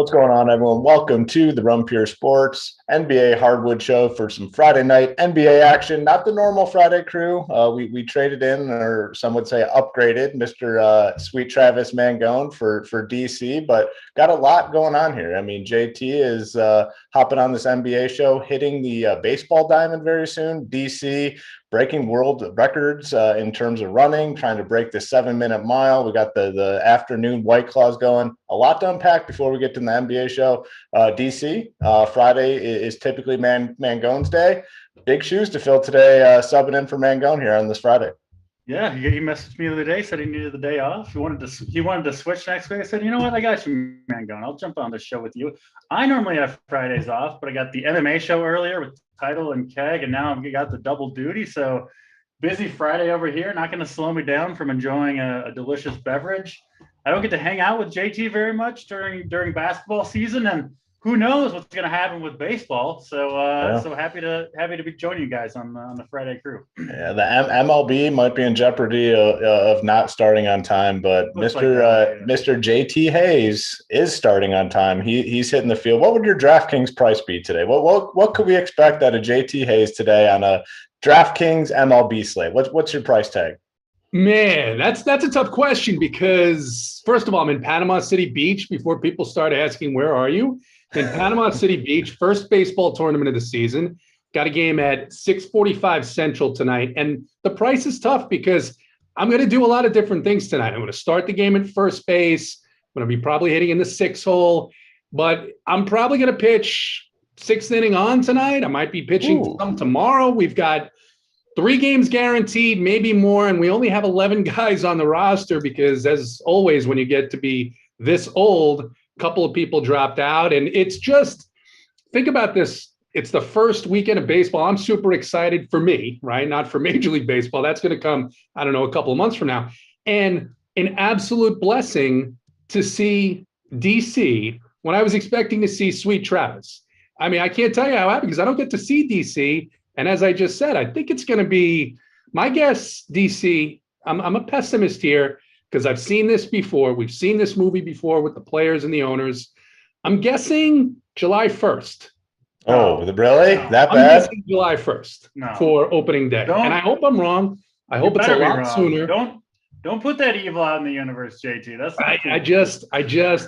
What's going on, everyone? Welcome to the Rum Pure Sports NBA Hardwood show for some Friday night NBA action. Not the normal Friday crew. We traded in, or some would say upgraded, Mr. Sweet Travis Mangone for DC, but got a lot going on here. I mean, JT is hopping on this NBA show, hitting the baseball diamond very soon. DC breaking world records in terms of running, trying to break the 7-minute mile. We got the afternoon White Claws going. A lot to unpack before we get to the NBA show. DC, Friday is typically Mangone's day. Big shoes to fill today, subbing in for Mangone here on this Friday. Yeah, he messaged me the other day, said he needed the day off. He wanted to switch next week. I said, you know what, I got you, Mangone. I'll jump on the show with you. I normally have Fridays off, but I got the MMA show earlier with Title and Keg, and now I've got the double duty. So busy Friday over here, not going to slow me down from enjoying a delicious beverage. I don't get to hang out with JT very much during basketball season, and who knows what's going to happen with baseball. So so happy to be joining you guys on the Friday crew. Yeah, the MLB might be in jeopardy of not starting on time, but Mr. JT Hayes is starting on time. He's hitting the field. What would your DraftKings price be today? What could we expect out of JT Hayes today on a DraftKings MLB slate? What's your price tag? Man, that's a tough question because, first of all, I'm in Panama City Beach before people start asking, where are you? In Panama City Beach, first baseball tournament of the season. Got a game at 6:45 Central tonight. And the price is tough because I'm going to do a lot of different things tonight. I'm going to start the game at first base. I'm going to be probably hitting in the 6th hole. But I'm probably going to pitch 6th inning on tonight. I might be pitching some tomorrow. We've got 3 games guaranteed, maybe more, and we only have 11 guys on the roster because, as always, when you get to be this old, a couple of people dropped out. And it's just, think about this. It's the first weekend of baseball. I'm super excited for me, right? Not for Major League Baseball. That's going to come, I don't know, a couple of months from now. And an absolute blessing to see DC when I was expecting to see Sweet Travis. I mean, I can't tell you how happy because I don't get to see DC. And as I just said, I think it's going to be, my guess, DC, I'm a pessimist here because I've seen this before. We've seen this movie before with the players and the owners. I'm guessing July 1st. Oh, really? No. That I'm bad? guessing July 1st for opening day. And I hope I'm wrong. I hope it's a lot sooner. Don't put that evil out in the universe, JT. That's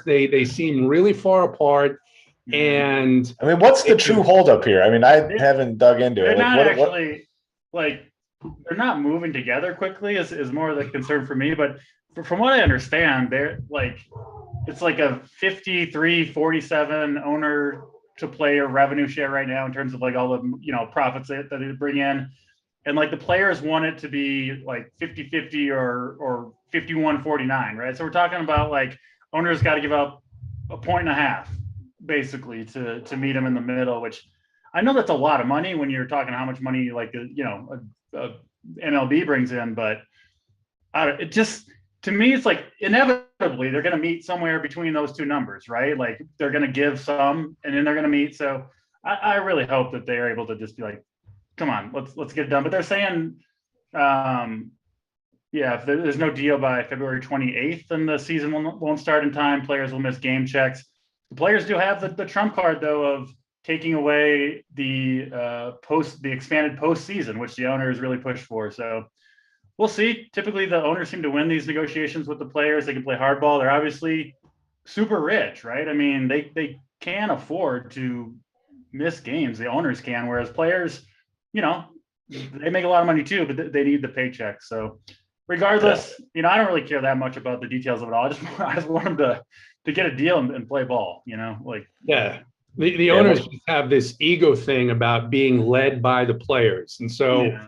they seem really far apart. And I mean, what's the true holdup here? I mean, I haven't dug into it. They're not moving together quickly is more the concern for me. But from what I understand, they're it's like a 53-47 owner to player revenue share right now in terms of all the profits that they bring in. And the players want it to be 50-50 or 51-49, right? So we're talking about owners got to give up 1.5 points basically to meet them in the middle, which I know that's a lot of money when you're talking how much money MLB brings in, but it just, to me, it's inevitably they're going to meet somewhere between those two numbers, right? They're going to give some and then they're going to meet. So I really hope that they're able to just be come on, let's get it done. But they're saying, if there's no deal by February 28th, then the season won't start in time. Players will miss game checks. The players do have the trump card, though, of taking away the expanded postseason, which the owners really pushed for. So we'll see. Typically, the owners seem to win these negotiations with the players. They can play hardball. They're obviously super rich, right? I mean, they can afford to miss games. The owners can, whereas players, they make a lot of money too, but they need the paycheck. So regardless, I don't really care that much about the details of it all. I just want them to get a deal and play ball, The owners just have this ego thing about being led by the players. And so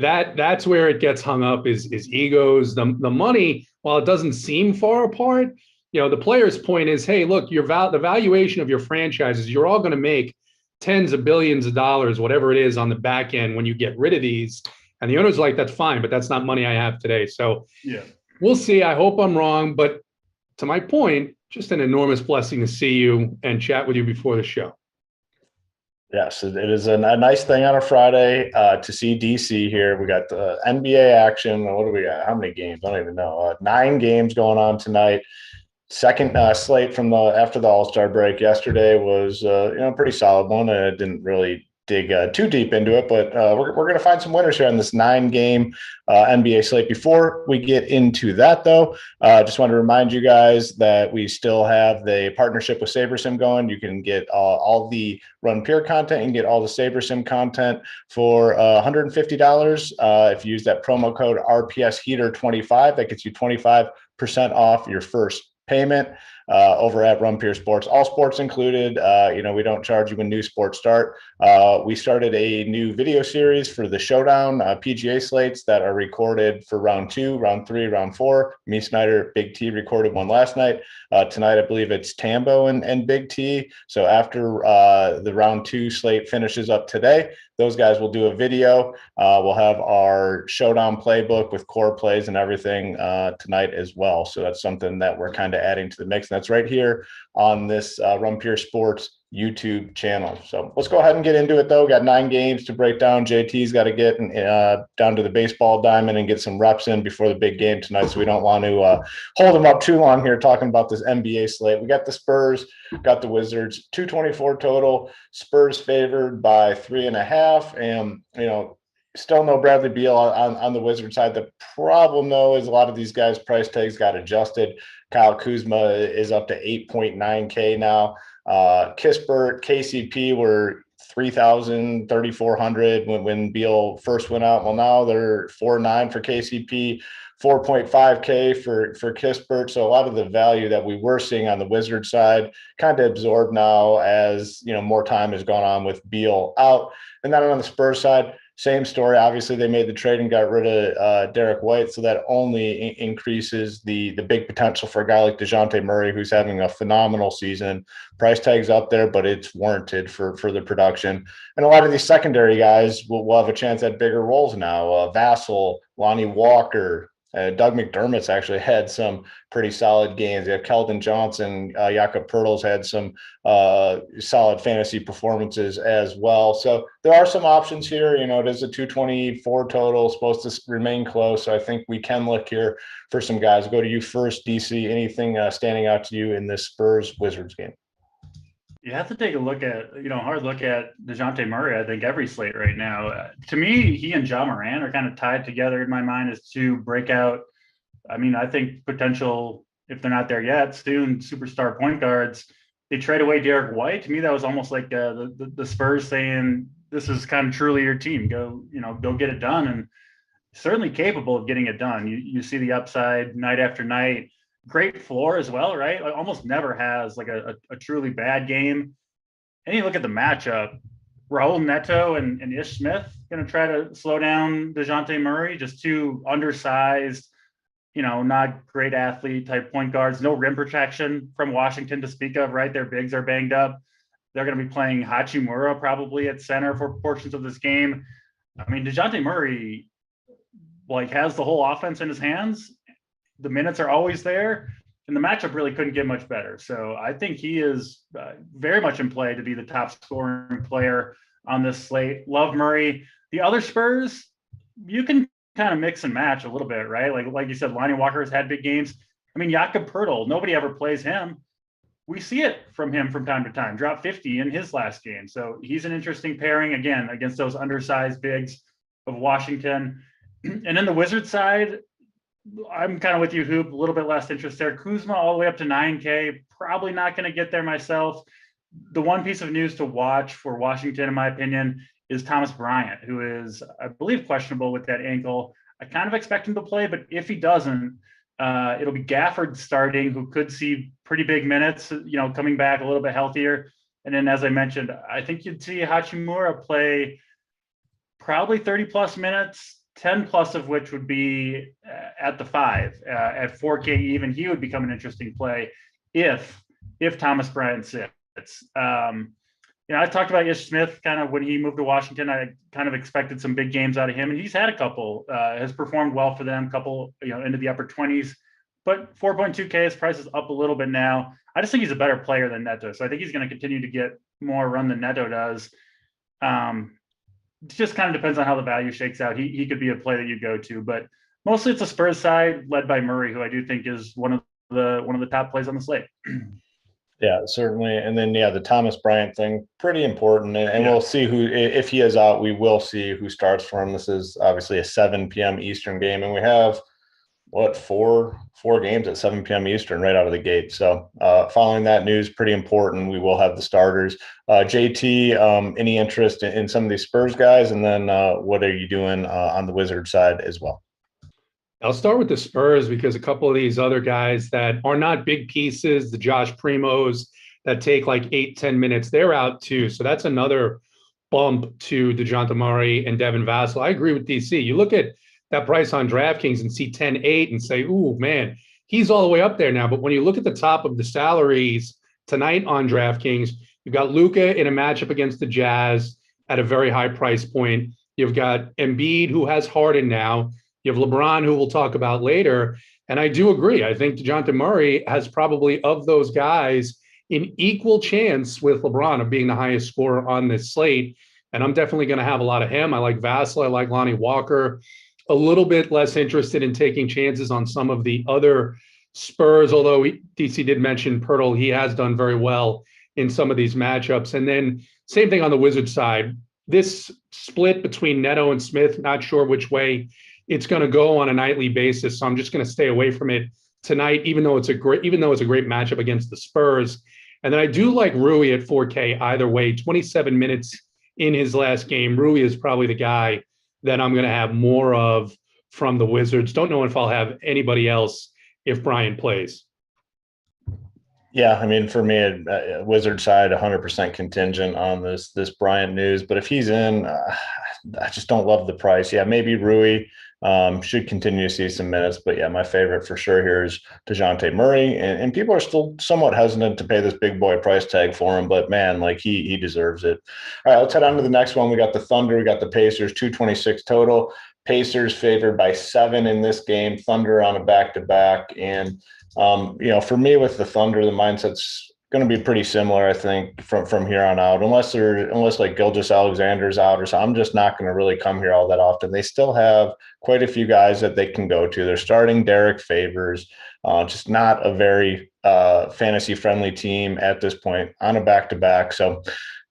that's where it gets hung up is egos. The money, while it doesn't seem far apart, the players' point is, hey, look, the valuation of your franchises, you're all going to make tens of billions of dollars, whatever it is on the back end when you get rid of these. And the owners are like, that's fine, but that's not money I have today. So we'll see. I hope I'm wrong. But to my point, just an enormous blessing to see you and chat with you before the show. Yes, it is a nice thing on a Friday to see DC here. We got the NBA action. What do we got? How many games? I don't even know. 9 games going on tonight. Second slate from after the All-Star break yesterday was pretty solid one. I didn't really dig too deep into it, but we're going to find some winners here on this 9-game NBA slate. Before we get into that, though, just want to remind you guys that we still have the partnership with SaberSim going. You can get all the Run Pure content and get all the SaberSim content for $150 if you use that promo code RPS Heater 25. That gets you 25% off your first payment over at Run Pure Sports. All sports included. We don't charge you when new sports start. We started a new video series for the Showdown PGA slates that are recorded for round 2, round 3, round 4. Me, Snyder, BigT recorded one last night. Tonight, I believe it's Tambo and BigT. So after the round 2 slate finishes up today, those guys will do a video. We'll have our Showdown playbook with core plays and everything tonight as well. So that's something that we're kind of adding to the mix. And that's right here on this Run Pure Sports YouTube channel. So let's go ahead and get into it, though. Got 9 games to break down. JT's got to get down to the baseball diamond and get some reps in before the big game tonight. So we don't want to hold him up too long here talking about this NBA slate. We got the Spurs, got the Wizards, 224 total. Spurs favored by 3.5. And, still no Bradley Beal on the Wizard side. The problem, though, is a lot of these guys' price tags got adjusted. Kyle Kuzma is up to 8.9K now. Kispert, KCP were 3,000, 3,400 when Beal first went out. Well, now they're 4.9 for KCP, 4.5K for Kispert. So a lot of the value that we were seeing on the Wizard side kind of absorbed now as more time has gone on with Beal out. And then on the Spurs side, same story. Obviously, they made the trade and got rid of Derek White, so that only increases the big potential for a guy like DeJounte Murray, who's having a phenomenal season. Price tag's up there, but it's warranted for the production. And a lot of these secondary guys will have a chance at bigger roles now. Vassell, Lonnie Walker, Doug McDermott's actually had some pretty solid games. You have Keldon Johnson, Jakob Poeltl's had some solid fantasy performances as well. So there are some options here. It is a 224 total, supposed to remain close. So I think we can look here for some guys. I'll go to you first, DC. Anything standing out to you in this Spurs-Wizards game? You have to take a look at, hard look at DeJounte Murray. I think every slate right now. To me, he and Ja Morant are kind of tied together in my mind as two breakout. I think potential, if they're not there yet, soon superstar point guards. They trade away Derek White. To me, that was almost like the Spurs saying, "This is kind of truly your team. Go get it done." And certainly capable of getting it done. You see the upside night after night. Great floor as well, right? Like almost never has like a truly bad game. And you look at the matchup, Raul Neto and Ish Smith going to try to slow down DeJounte Murray, just two undersized, not great athlete type point guards, no rim protection from Washington to speak of, right? Their bigs are banged up. They're going to be playing Hachimura probably at center for portions of this game. DeJounte Murray has the whole offense in his hands. The minutes are always there, and the matchup really couldn't get much better. So I think he is very much in play to be the top scoring player on this slate. Love Murray. The other Spurs, you can kind of mix and match a little bit, right? Like you said, Lonnie Walker has had big games. Jakob Poeltl, nobody ever plays him. We see it from him from time to time. Dropped 50 in his last game. So he's an interesting pairing, again, against those undersized bigs of Washington. And then the Wizards side, I'm kind of with you, Hoop, a little bit less interest there. Kuzma all the way up to 9K, probably not going to get there myself. The one piece of news to watch for Washington, in my opinion, is Thomas Bryant, who is, I believe, questionable with that ankle. I kind of expect him to play, but if he doesn't, it'll be Gafford starting, who could see pretty big minutes, coming back a little bit healthier. And then, as I mentioned, I think you'd see Hachimura play probably 30-plus minutes, 10 plus of which would be at the 5 at 4K even. He would become an interesting play if Thomas Bryant sits. I talked about Ish Smith kind of when he moved to Washington. I kind of expected some big games out of him, and he's had a couple. Has performed well for them, couple into the upper 20s. But 4.2K, his price is up a little bit now. I just think he's a better player than Neto, so I think he's going to continue to get more run than Neto does. It just kind of depends on how the value shakes out. He could be a play that you go to, but mostly it's a Spurs side led by Murray, who I do think is one of the top plays on the slate. Yeah, certainly. And then, the Thomas Bryant thing, pretty important. And we'll see who, if he is out, we will see who starts for him. This is obviously a 7 p.m. Eastern game. And we have, four games at 7 p.m. Eastern right out of the gate. So following that news, pretty important. We will have the starters. JT, any interest in some of these Spurs guys? And then what are you doing on the Wizards side as well? I'll start with the Spurs because a couple of these other guys that are not big pieces, the Josh Primos that take like 8-10 minutes, they're out too. So that's another bump to DeJounte Murray and Devin Vassell. I agree with DC. You look at that price on DraftKings and see 10-8 and say, ooh, man, he's all the way up there now. But when you look at the top of the salaries tonight on DraftKings, you've got Luka in a matchup against the Jazz at a very high price point. You've got Embiid, who has Harden now. You have LeBron, who we'll talk about later. And I do agree. I think DeJounte Murray has probably, of those guys, an equal chance with LeBron of being the highest scorer on this slate. And I'm definitely going to have a lot of him. I like Vassell. I like Lonnie Walker. A little bit less interested in taking chances on some of the other Spurs, although DC did mention Pirtle. He has done very well in some of these matchups. And then same thing on the Wizards side. This split between Neto and Smith, not sure which way it's going to go on a nightly basis. So I'm just going to stay away from it tonight, even though it's a great matchup against the Spurs. And then I do like Rui at 4K either way. 27 minutes in his last game. Rui is probably the guy that I'm going to have more of from the Wizards. Don't know if I'll have anybody else if Bryant plays. Yeah, I mean, for me, Wizard side, 100% contingent on this Bryant news. But if he's in, I just don't love the price. Yeah, maybe Rui should continue to see some minutes. But yeah, my favorite for sure here is DeJounte Murray. And people are still somewhat hesitant to pay this big boy price tag for him. But man, like he deserves it. All right, let's head on to the next one. We got the Thunder. We got the Pacers, 226 total. Pacers favored by 7 in this game. Thunder on a back-to-back. And for me with the Thunder, the mindset's going to be pretty similar, I think, from here on out, unless like Gilgeous-Alexander's out or so. I'm just not going to really come here all that often. They still have quite a few guys that they can go to. They're starting Derek Favors, just not a very fantasy-friendly team at this point on a back-to-back. So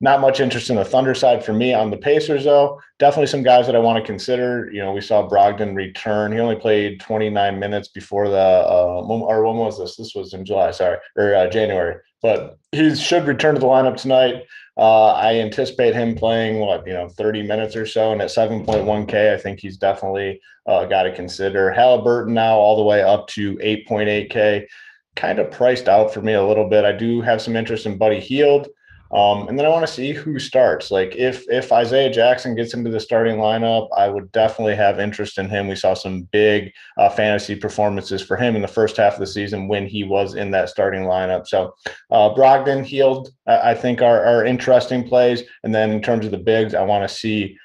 not much interest in the Thunder side for me. On the Pacers, though, definitely some guys that I want to consider. We saw Brogdon return. He only played 29 minutes before when was this? This was in January. But he should return to the lineup tonight. I anticipate him playing 30 minutes or so, and at 7.1K, I think he's definitely a guy to consider. Halliburton now all the way up to 8.8K, kind of priced out for me a little bit. I do have some interest in Buddy Hield. And then I want to see who starts. Like if Isaiah Jackson gets into the starting lineup, I would definitely have interest in him. We saw some big fantasy performances for him in the first half of the season when he was in that starting lineup. So Brogdon, Hield, I think are interesting plays. And then in terms of the bigs, I want to see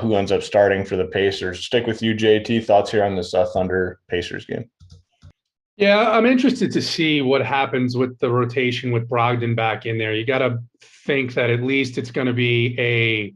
who ends up starting for the Pacers. Stick with you, JT. Thoughts here on this Thunder Pacers game? Yeah, I'm interested to see what happens with the rotation with Brogdon back in there. You got to think that at least it's going to be a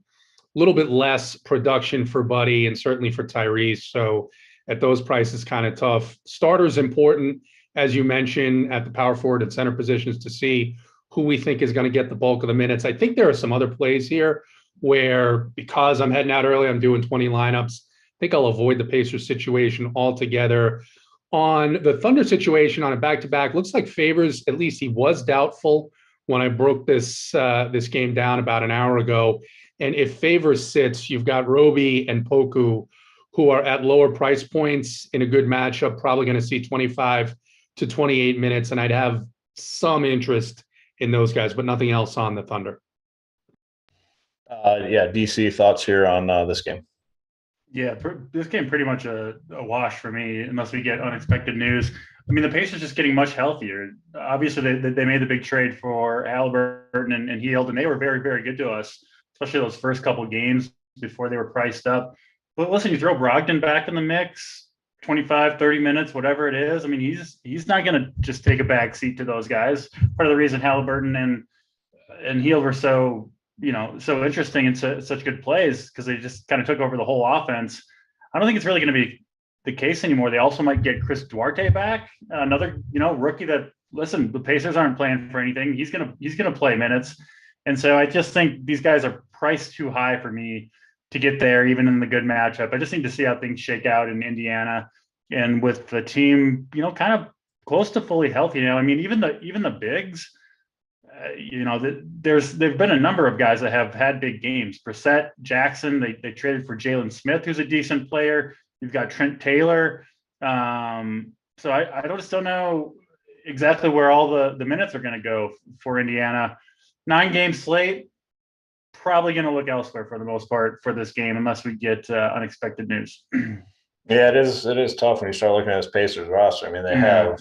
little bit less production for Buddy and certainly for Tyrese. So at those prices, kind of tough. Starters important, as you mentioned, at the power forward and center positions to see who we think is going to get the bulk of the minutes. I think there are some other plays here where, because I'm heading out early, I'm doing 20 lineups. I think I'll avoid the Pacers situation altogether. On the Thunder situation on a back-to-back, looks like Favors, at least he was doubtful when I broke this game down about an hour ago. And if Favors sits, you've got Roby and Poku, who are at lower price points in a good matchup, probably going to see 25 to 28 minutes. And I'd have some interest in those guys, but nothing else on the Thunder. DC, thoughts here on this game? Yeah, this game pretty much a wash for me unless we get unexpected news. I mean, the Pacers just getting much healthier. Obviously, they made the big trade for Halliburton and Hield, and they were very, very good to us, especially those first couple games before they were priced up. But listen, you throw Brogdon back in the mix, 25, 30 minutes, whatever it is. I mean, he's not going to just take a back seat to those guys. Part of the reason Halliburton and Hield were so interesting and such good plays because they just kind of took over the whole offense. I don't think it's really going to be the case anymore. They also might get Chris Duarte back, another rookie that, listen, the Pacers aren't playing for anything. He's gonna play minutes, and so I just think these guys are priced too high for me to get there, even in the good matchup. I just need to see how things shake out in Indiana, and with the team, kind of close to fully healthy. I mean, even the bigs. There've been a number of guys that have had big games. Brissett, Jackson, they traded for Jalen Smith, who's a decent player. You've got Trent Taylor. So I just don't know exactly where all the minutes are going to go for Indiana. 9-game slate, probably going to look elsewhere for the most part for this game, unless we get unexpected news. Yeah, it is tough when you start looking at this Pacers roster. I mean, they have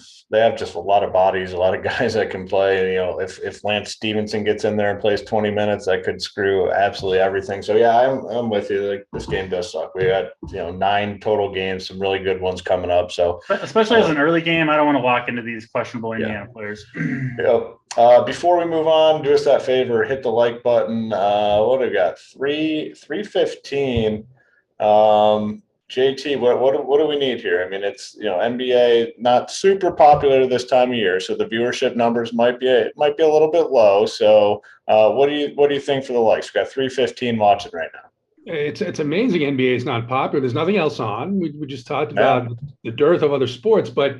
just a lot of bodies, a lot of guys that can play. If Lance Stevenson gets in there and plays 20 minutes, that could screw absolutely everything. So yeah, I'm with you. Like, this game does suck. We got 9 total games, some really good ones coming up. So especially as an early game, I don't want to lock into these questionable Indiana players. Before we move on, do us that favor, hit the like button. What do we got? 315. JT, what do we need here? I mean, it's NBA not super popular this time of year, so the viewership numbers might be a little bit low. So what do you think for the likes? We got 315 watching right now. It's amazing NBA is not popular. There's nothing else on. We just talked about the dearth of other sports, but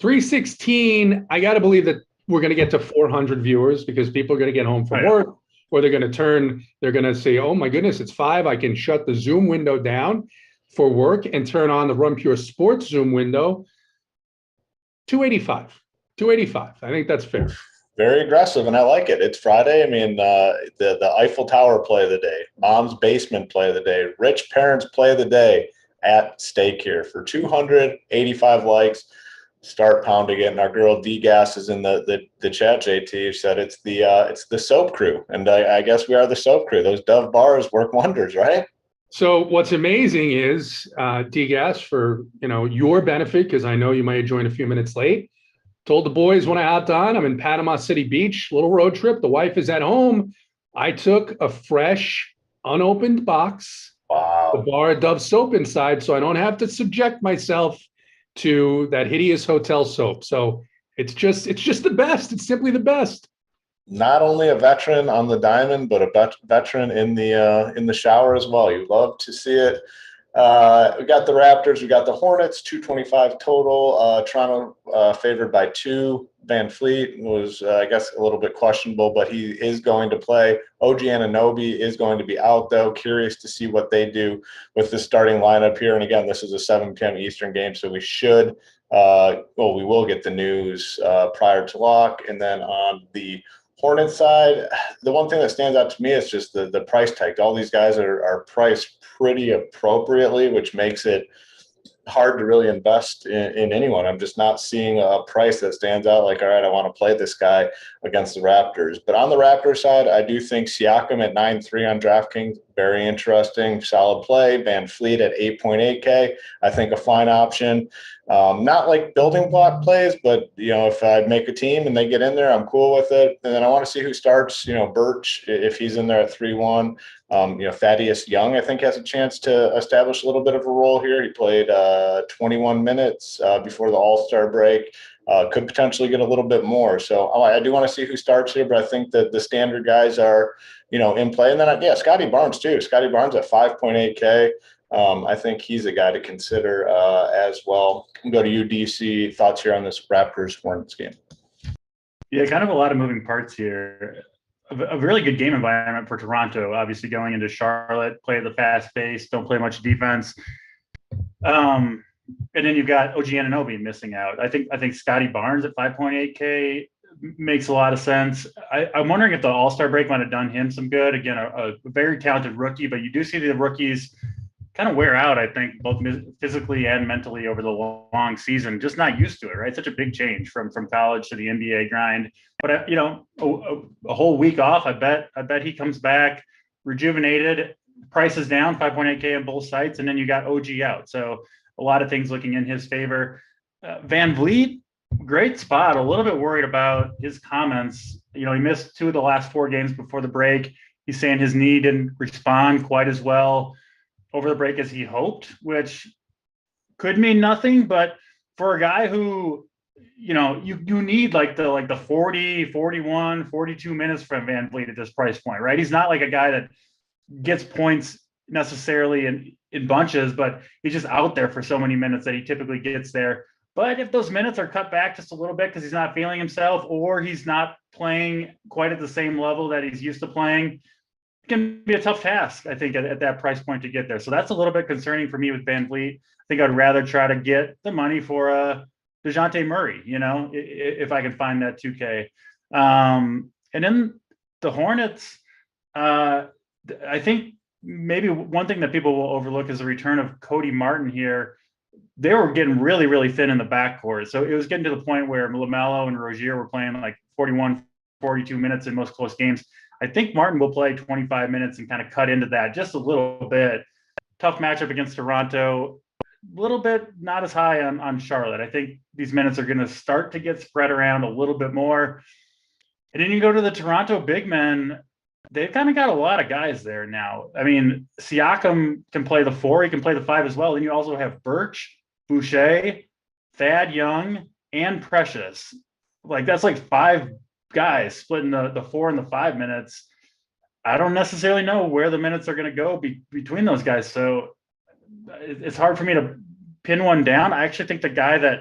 316, I got to believe that we're going to get to 400 viewers because people are going to get home from work, or they're going to say, oh my goodness, it's 5. I can shut the Zoom window down for work and turn on the Run Pure Sports Zoom window. 285. I think that's fair. Very aggressive, and I like it. It's Friday. I mean, the Eiffel Tower play of the day, Mom's Basement play of the day, Rich Parents play of the day at stake here for 285 likes. Start pounding it. And our girl D-Gas is in the chat, JT. She said it's the soap crew. And I guess we are the soap crew. Those Dove bars work wonders, right? So what's amazing is, D-Gas, for your benefit, because I know you might have joined a few minutes late, told the boys when I hopped on, I'm in Panama City Beach, little road trip. The wife is at home. I took a fresh, unopened box, the bar of Dove soap inside, so I don't have to subject myself to that hideous hotel soap. So it's just the best. It's simply the best. Not only a veteran on the diamond, but a veteran in the shower as well. You love to see it. We got the Raptors. We got the Hornets, 225 total. Toronto favored by 2. Van Fleet was, I guess, a little bit questionable, but he is going to play. OG Anunoby is going to be out, though. Curious to see what they do with the starting lineup here. And again, this is a 7 p.m. Eastern game, so we should we will get the news prior to lock. And then on the Hornets side, the one thing that stands out to me is just the price tag. All these guys are priced pretty appropriately, which makes it hard to really invest in anyone. I'm just not seeing a price that stands out like, all right, I want to play this guy against the Raptors. But on the Raptors side, I do think Siakam at 9.3 on DraftKings, very interesting, solid play. Van Fleet at 8.8K, I think a fine option. Not like building block plays, but if I make a team and they get in there, I'm cool with it. And then I want to see who starts. Birch, if he's in there at 3-1. Thaddeus Young, I think, has a chance to establish a little bit of a role here. He played 21 minutes before the All-Star break. Could potentially get a little bit more. So I do want to see who starts here, but I think that the standard guys are, in play. And then, Scotty Barnes too. Scotty Barnes at 5.8K. I think he's a guy to consider as well. We'll go to you, DC. Thoughts here on this Raptors-Hornets game? Yeah, kind of a lot of moving parts here. A really good game environment for Toronto, obviously going into Charlotte, play the fast pace, don't play much defense. And then you've got OG Anunoby missing out. I think Scotty Barnes at 5.8K makes a lot of sense. I'm wondering if the All-Star break might have done him some good. Again, a very talented rookie, but you do see the rookies kind of wear out, I think, both physically and mentally over the long season. Just not used to it, right? Such a big change from college to the NBA grind. But a whole week off, I bet he comes back rejuvenated. Price is down, 5.8K on both sites, and then you got OG out. So a lot of things looking in his favor. Van Vliet, great spot. A little bit worried about his comments. He missed 2 of the last 4 games before the break. He's saying his knee didn't respond quite as well over the break as he hoped, which could mean nothing, but for a guy who, you need like the 40, 41, 42 minutes from Van Vliet at this price point, right? He's not like a guy that gets points necessarily in bunches, but he's just out there for so many minutes that he typically gets there. But if those minutes are cut back just a little bit because he's not feeling himself or he's not playing quite at the same level that he's used to playing, it can be a tough task, I think, at that price point to get there. So that's a little bit concerning for me with Van Vliet. I think I'd rather try to get the money for DeJounte Murray, if I can find that 2K. And then the Hornets, I think maybe one thing that people will overlook is the return of Cody Martin here. They were getting really, really thin in the backcourt. So it was getting to the point where LaMelo and Rozier were playing like 41, 42 minutes in most close games. I think Martin will play 25 minutes and kind of cut into that just a little bit. Tough matchup against Toronto. A little bit not as high on Charlotte. I think these minutes are going to start to get spread around a little bit more. And then you go to the Toronto big men. They've kind of got a lot of guys there now. I mean, Siakam can play the 4. He can play the 5 as well. And you also have Birch, Boucher, Thad Young, and Precious. Like, that's like 5 guys splitting the 4 and the 5 minutes. I don't necessarily know where the minutes are going to go between those guys. So it's hard for me to pin one down. I actually think the guy that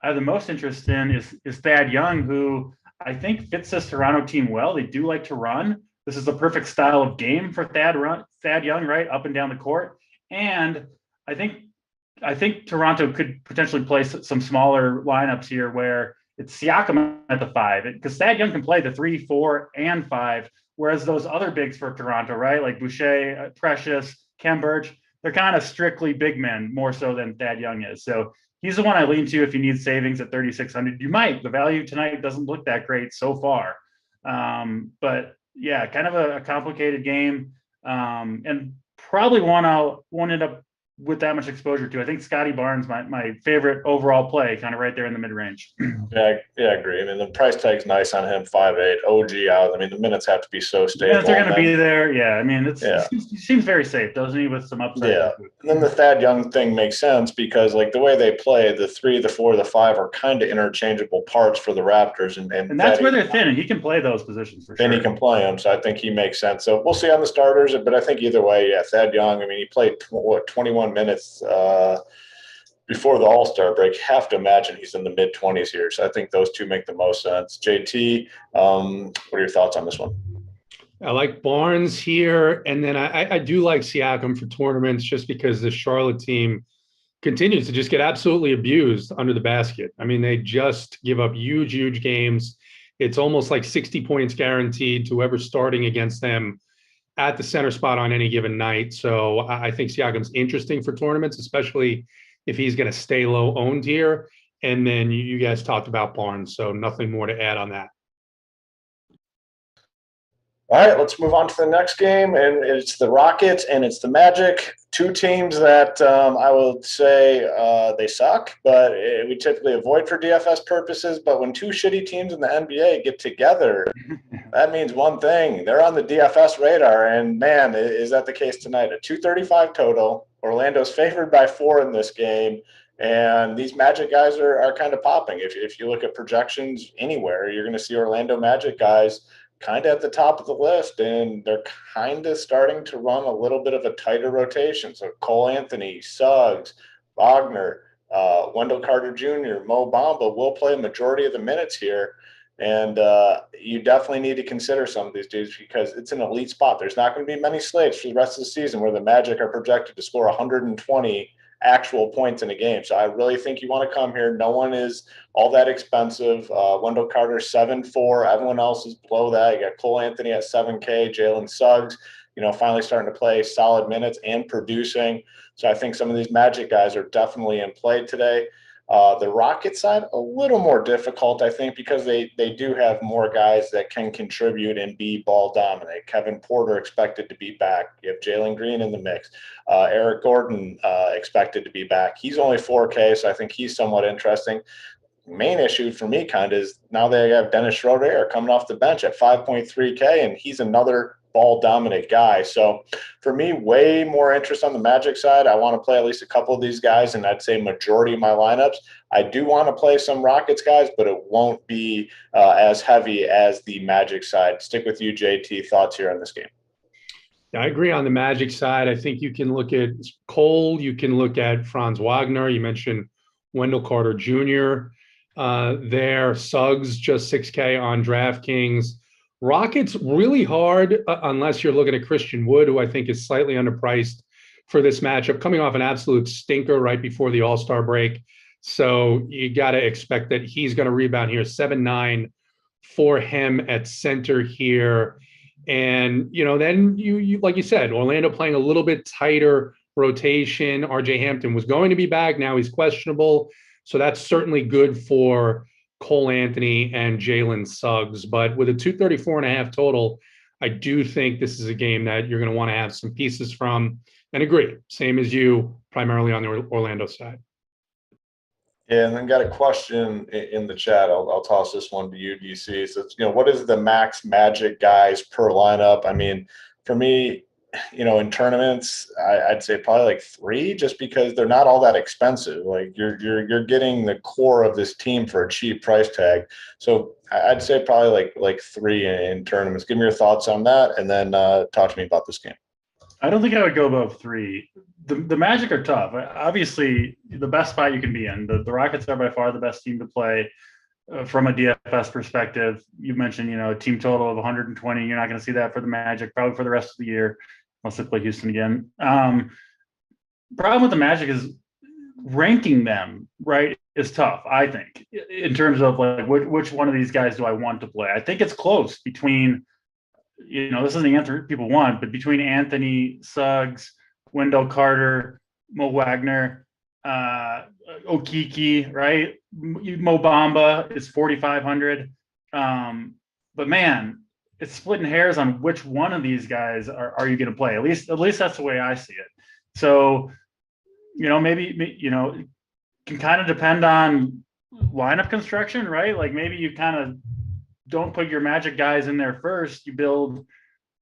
I have the most interest in is Thad Young, who I think fits this Toronto team well. They do like to run. This is the perfect style of game for Thad Young, right? Up and down the court. And I think Toronto could potentially play some smaller lineups here where it's Siakam at the 5, because Thad Young can play the 3, 4, and 5, whereas those other bigs for Toronto, right, like Boucher, Precious, Kem Birch, they're kind of strictly big men more so than Thad Young is. So he's the one I lean to if you need savings at 3,600. You might. The value tonight doesn't look that great so far. But, yeah, kind of a complicated game, and probably one I won't end up with that much exposure to. I think Scotty Barnes, my favorite overall play, kind of right there in the mid-range. Yeah, I agree. I mean, the price tag's nice on him, 5'8", OG out. I mean, the minutes have to be so stable. Minutes are going to be there. Yeah, I mean, he seems very safe, doesn't he, with some upside? Yeah, and then the Thad Young thing makes sense because, like, the way they play, the 3, the 4, the 5 are kind of interchangeable parts for the Raptors. And that's where they're thin, and he can play those positions for sure. And he can play them, so I think he makes sense. So we'll see on the starters, but I think either way, yeah, Thad Young, I mean, he played, 21 minutes before the All-Star break. Have to imagine he's in the mid-20s here. So I think those two make the most sense. JT, what are your thoughts on this one? I like Barnes here, and then I do like Siakam for tournaments just because the Charlotte team continues to just get absolutely abused under the basket. I mean, they just give up huge, huge games. It's almost like 60 points guaranteed to whoever's starting against them at the center spot on any given night. So I think Siakam's interesting for tournaments, especially if he's going to stay low owned here. And then you guys talked about Barnes, so nothing more to add on that. All right, let's move on to the next game, and it's the Rockets and it's the Magic, 2 teams that I would say they suck, but we typically avoid for DFS purposes. But when 2 shitty teams in the NBA get together, that means one thing. They're on the DFS radar, and, man, is that the case tonight. A 235 total. Orlando's favored by 4 in this game, and these Magic guys are kind of popping. If you look at projections anywhere, you're going to see Orlando Magic guys kind of at the top of the list, and they're kind of starting to run a little bit of a tighter rotation. So Cole Anthony, Suggs, Wagner, Wendell Carter Jr., Mo Bamba will play a majority of the minutes here. And you definitely need to consider some of these dudes because it's an elite spot. There's not going to be many slates for the rest of the season where the Magic are projected to score 120 actual points in a game. So I really think you want to come here. No one is all that expensive. Wendell Carter, 7.4. Everyone else is below that. You got Cole Anthony at 7K, Jalen Suggs, finally starting to play solid minutes and producing. So I think some of these Magic guys are definitely in play today. The Rocket side, a little more difficult, I think, because they do have more guys that can contribute and be ball dominant. Kevin Porter expected to be back. You have Jalen Green in the mix. Eric Gordon expected to be back. He's only 4K, so I think he's somewhat interesting. Main issue for me kind of is now they have Dennis Schroeder coming off the bench at 5.3K, and he's another ball dominant guy. So for me, way more interest on the Magic side. I want to play at least a couple of these guys, and I'd say majority of my lineups. I do want to play some Rockets guys, but it won't be as heavy as the Magic side. Stick with you, JT. Thoughts here on this game? I agree on the Magic side. I think you can look at Cole. You can look at Franz Wagner. You mentioned Wendell Carter Jr. There. Suggs, just 6K on DraftKings. Rockets really hard unless you're looking at Christian Wood, who I think is slightly underpriced for this matchup, coming off an absolute stinker right before the All-Star break. So you got to expect that he's going to rebound here. 7-9 for him at center here. And, then you like you said, Orlando playing a little bit tighter rotation. RJ Hampton was going to be back. Now he's questionable. So that's certainly good for Cole Anthony and Jalen Suggs. But with a 234.5 total, I do think this is a game that you're going to want to have some pieces from, and agree. Same as you, primarily on the Orlando side. Yeah, and then got a question in the chat. I'll toss this one to you, DC. So, what is the max Magic guys per lineup? I mean, for me, in tournaments, I'd say probably like 3, just because they're not all that expensive. Like you're getting the core of this team for a cheap price tag. So I'd say probably like 3 in tournaments. Give me your thoughts on that, and then talk to me about this game. I don't think I would go above 3. The Magic are tough. Obviously, the best spot you can be in. The Rockets are by far the best team to play from a DFS perspective. You mentioned, a team total of 120. You're not going to see that for the Magic, probably for the rest of the year, unless they play Houston again. Problem with the Magic is ranking them, right, is tough, I think, in terms of like which one of these guys do I want to play. I think it's close between, this isn't the answer people want, but between Anthony, Suggs, Wendell Carter, Mo Wagner, Okiki, right? Mo Bamba is 4,500. But man, it's splitting hairs on which one of these guys are you going to play. At least that's the way I see it. So, maybe it can kind of depend on lineup construction, right? Like maybe you kind of don't put your Magic guys in there first. You build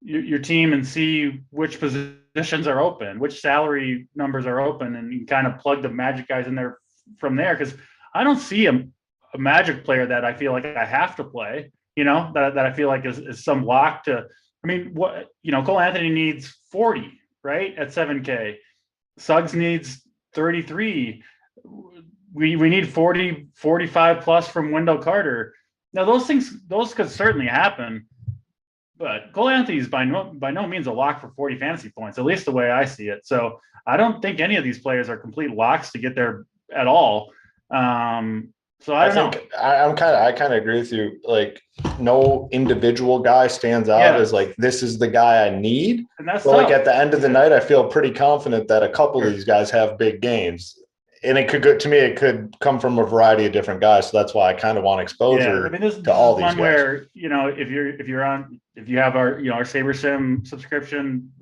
your team and see which positions are open, which salary numbers are open, and you kind of plug the Magic guys in there from there. Because I don't see a Magic player that I feel like I have to play, that I feel like is some lock to. I mean, Cole Anthony needs 40, right, at 7K. Suggs needs 33. We need 40, 45 plus from Wendell Carter. Now those could certainly happen, but Cole Anthony is by no means a lock for 40 fantasy points, at least the way I see it. So I don't think any of these players are complete locks to get there at all. So I don't know. I kind of agree with you. Like no individual guy stands out as like, this is the guy I need. And that's but like at the end of the night, I feel pretty confident that a couple of these guys have big games. And it could come from a variety of different guys. So that's why I kind of want exposure to all these guys. Where, if you have our, our SaberSim subscription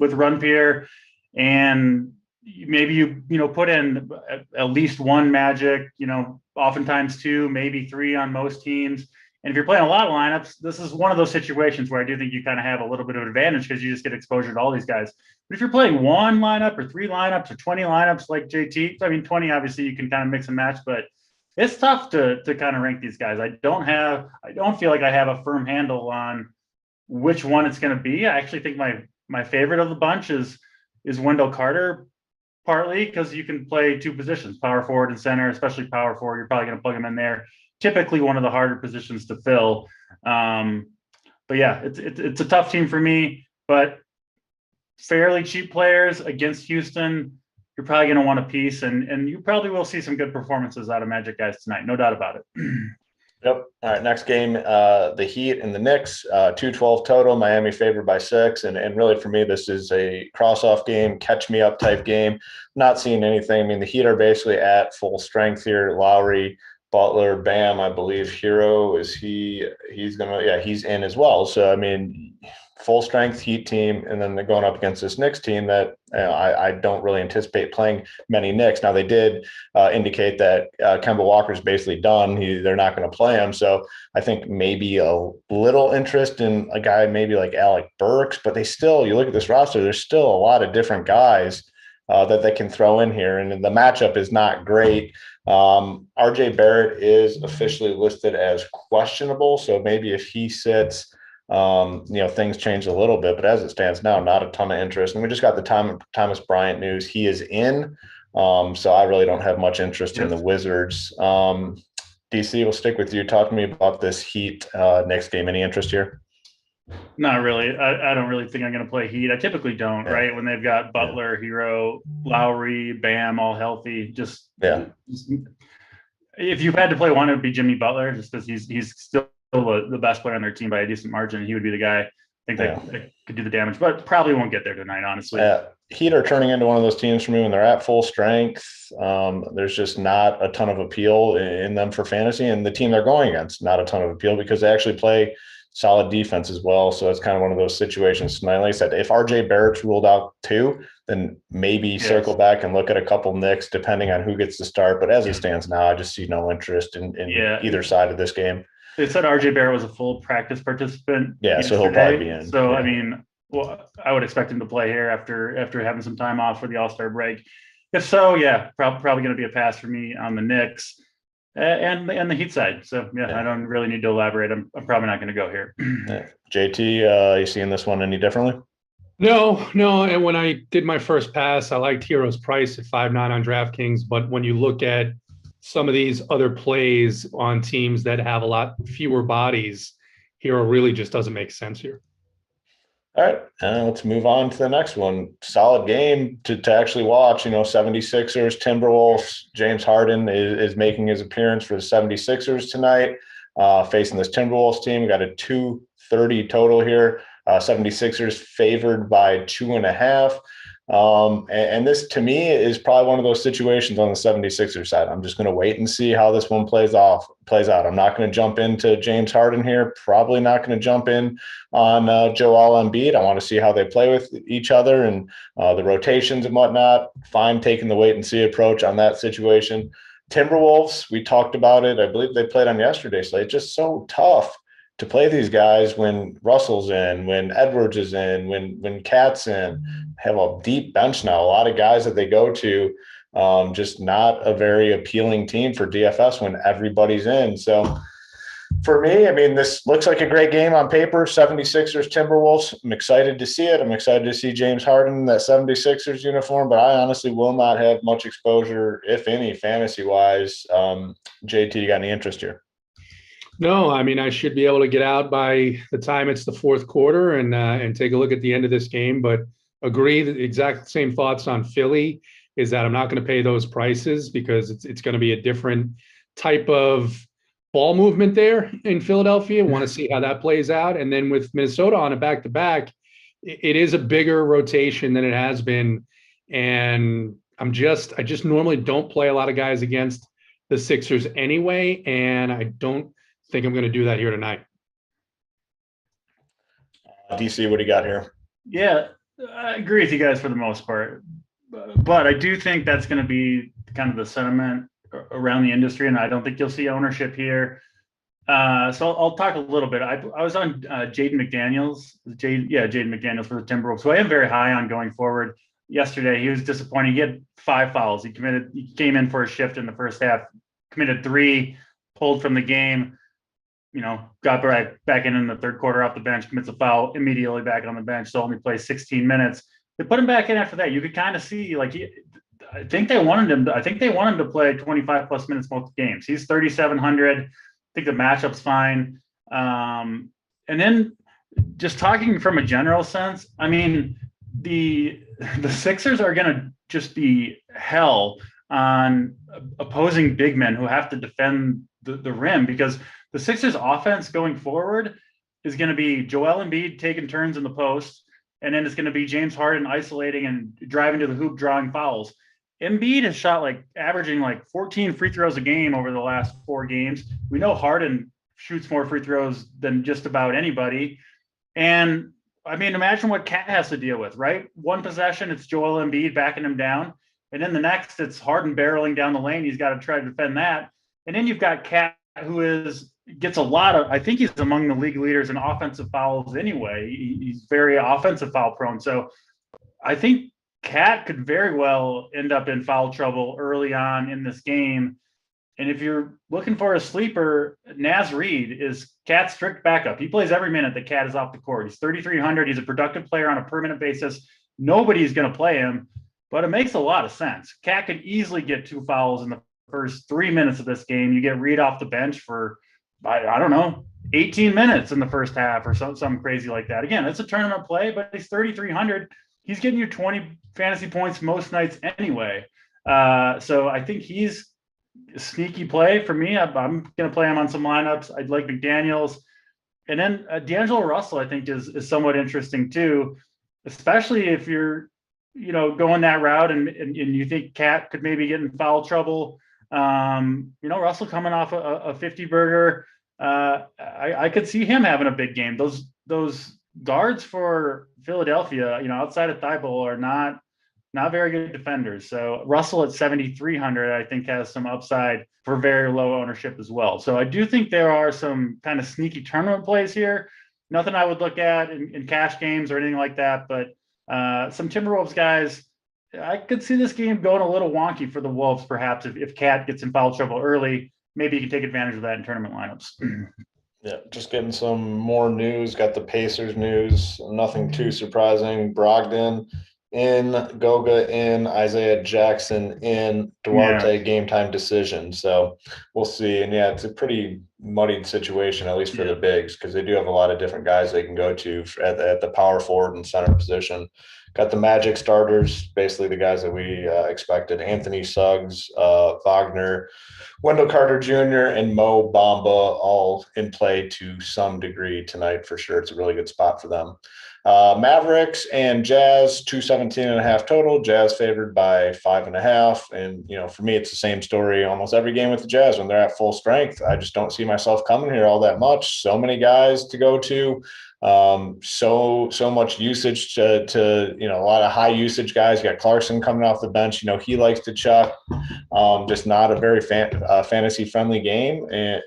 with RunPeer, and maybe you put in at least one Magic, oftentimes 2, maybe 3 on most teams. And if you're playing a lot of lineups, this is one of those situations where I do think you kind of have a little bit of advantage because you just get exposure to all these guys. But if you're playing 1 lineup or 3 lineups or 20 lineups like JT, I mean, 20, obviously you can kind of mix and match, but it's tough to kind of rank these guys. I don't feel like I have a firm handle on which one it's going to be. I actually think my favorite of the bunch is Wendell Carter, partly because you can play 2 positions, power forward and center, especially power forward. You're probably going to plug him in there. Typically one of the harder positions to fill. But yeah, it's a tough team for me, but fairly cheap players against Houston. You're probably going to want a piece, and you probably will see some good performances out of Magic guys tonight. No doubt about it. Yep. All right. Next game, the Heat and the Knicks, 212 total. Miami favored by 6. And really for me, this is a cross-off game, catch-me-up type game. Not seeing anything. I mean, the Heat are basically at full strength here. Lowry, Butler, Bam, I believe Hero he's in as well. So I mean, full strength Heat team, and then they're going up against this Knicks team that I don't really anticipate playing many Knicks. Now they did indicate that Kemba Walker's basically done. They're not going to play him. So I think maybe a little interest in a guy maybe like Alec Burks, but you look at this roster, there's still a lot of different guys that they can throw in here, and the matchup is not great. RJ Barrett is officially listed as questionable, so maybe if he sits, things change a little bit, but as it stands now, not a ton of interest. And we just got the Thomas Bryant news. He is in, so I really don't have much interest in the Wizards. DC, we'll stick with you. Talk to me about this Heat next game. Any interest here? Not really. I don't really think I'm going to play Heat. I typically don't, right? When they've got Butler, Hero, Lowry, Bam, all healthy. If you had to play one, it would be Jimmy Butler, just because he's still the best player on their team by a decent margin. He would be the guy I think that could do the damage, but probably won't get there tonight, honestly. Heat are turning into one of those teams for me when they're at full strength. There's just not a ton of appeal in them for fantasy, and the team they're going against, not a ton of appeal because they actually play solid defense as well. So it's kind of one of those situations tonight. Like I said, if RJ Barrett's ruled out too, then maybe circle back and look at a couple Knicks depending on who gets the start. But as it stands now, I just see no interest in either side of this game. They said RJ Barrett was a full practice participant. Yeah, so he'll probably be in. So, I mean, I would expect him to play here after having some time off for the All-Star break. If so, probably going to be a pass for me on the Knicks and the Heat side. So, I don't really need to elaborate. I'm probably not going to go here. JT, you seeing this one any differently? No. And when I did my first pass, I liked Hero's price at 5.9 on DraftKings. But when you look at some of these other plays on teams that have a lot fewer bodies, Hero really just doesn't make sense here. All right, let's move on to the next one. Solid game to actually watch. 76ers, Timberwolves. James Harden is making his appearance for the 76ers tonight, facing this Timberwolves team. We got a 230 total here. 76ers favored by 2.5. And this, to me, is probably one of those situations on the 76ers side. I'm just going to wait and see how this one plays out. I'm not going to jump into James Harden here. Probably not going to jump in on Joel Embiid. I want to see how they play with each other and the rotations and whatnot. Fine taking the wait and see approach on that situation. Timberwolves, we talked about it. I believe they played on yesterday, so it's just so tough to play these guys when Russell's in, when Edwards is in, when Cat's in. Have a deep bench now. A lot of guys that they go to, just not a very appealing team for DFS when everybody's in. So for me, I mean, this looks like a great game on paper. 76ers, Timberwolves. I'm excited to see it. I'm excited to see James Harden in that 76ers uniform, but I honestly will not have much exposure, if any, fantasy-wise. JT, you got any interest here? No, I mean, I should be able to get out by the time it's the fourth quarter and take a look at the end of this game, but agree the exact same thoughts on Philly is that I'm not going to pay those prices because it's going to be a different type of ball movement there in Philadelphia. Want to see how that plays out. And then with Minnesota on a back-to-back, it is a bigger rotation than it has been. And I just normally don't play a lot of guys against the Sixers anyway, and I don't think I'm going to do that here tonight. DC, what do you got here? Yeah, I agree with you guys for the most part, but I do think that's going to be kind of the sentiment around the industry, and I don't think you'll see ownership here. So I'll talk a little bit. I was on Jaden McDaniels for the Timberwolves, who I am very high on going forward. Yesterday, he was disappointing. He had 5 fouls. He came in for a shift in the first half, committed 3, pulled from the game. Got back in the third quarter off the bench, commits a foul, immediately back on the bench, so only plays 16 minutes. They put him back in after that. You could kind of see, I think they wanted him to play 25 plus minutes most games. He's 3,700. I think the matchup's fine. And then just talking from a general sense, I mean, the Sixers are going to just be hell on opposing big men who have to defend the rim, because the Sixers offense going forward is going to be Joel Embiid taking turns in the post, and then it's going to be James Harden isolating and driving to the hoop, drawing fouls. Embiid has shot like averaging like 14 free throws a game over the last 4 games. We know Harden shoots more free throws than just about anybody. And I mean, imagine what Cat has to deal with, right? One possession, it's Joel Embiid backing him down. And then the next, it's Harden barreling down the lane. He's got to try to defend that. And then you've got Cat, who gets a lot of, I think he's among the league leaders in offensive fouls anyway. He's very offensive foul prone. So I think Cat could very well end up in foul trouble early on in this game. And if you're looking for a sleeper, Naz Reid is Cat's strict backup. He plays every minute that Cat is off the court. He's 3,300. He's a productive player on a permanent basis. Nobody's going to play him, but it makes a lot of sense. Cat could easily get 2 fouls in the first 3 minutes of this game. You get Reid off the bench for, I don't know, 18 minutes in the first half or something crazy like that. Again, it's a tournament play, but he's 3,300. He's getting you 20 fantasy points most nights anyway. So I think he's a sneaky play for me. I'm going to play him on some lineups. I'd like McDaniels. And then D'Angelo Russell, I think, is somewhat interesting too, especially if you're, going that route and you think Cat could maybe get in foul trouble. Russell coming off a 50-burger. I could see him having a big game. Those guards for Philadelphia, outside of Thibault, are not very good defenders. So Russell at 7,300, I think, has some upside for very low ownership as well. So I do think there are some kind of sneaky tournament plays here. Nothing I would look at in cash games or anything like that, but some Timberwolves guys, I could see this game going a little wonky for the Wolves, perhaps, if Cat gets in foul trouble early. Maybe you can take advantage of that in tournament lineups. Yeah, just getting some more news. Got the Pacers news. Nothing too surprising. Brogdon in, Goga in, Isaiah Jackson in, Duarte game time decision. So we'll see. And yeah, it's a pretty muddied situation, at least for the bigs, because they do have a lot of different guys they can go to at the power forward and center position. Got the Magic starters, basically the guys that we expected: Anthony Suggs, Wagner, Wendell Carter Jr., and Mo Bamba, all in play to some degree tonight for sure. It's a really good spot for them. Mavericks and Jazz, 217.5 total. Jazz favored by 5.5. And, for me, it's the same story almost every game with the Jazz. When they're at full strength, I just don't see myself coming here all that much. So many guys to go to. So much usage to a lot of high usage guys. You got Clarkson coming off the bench. He likes to chuck. Just not a very fantasy friendly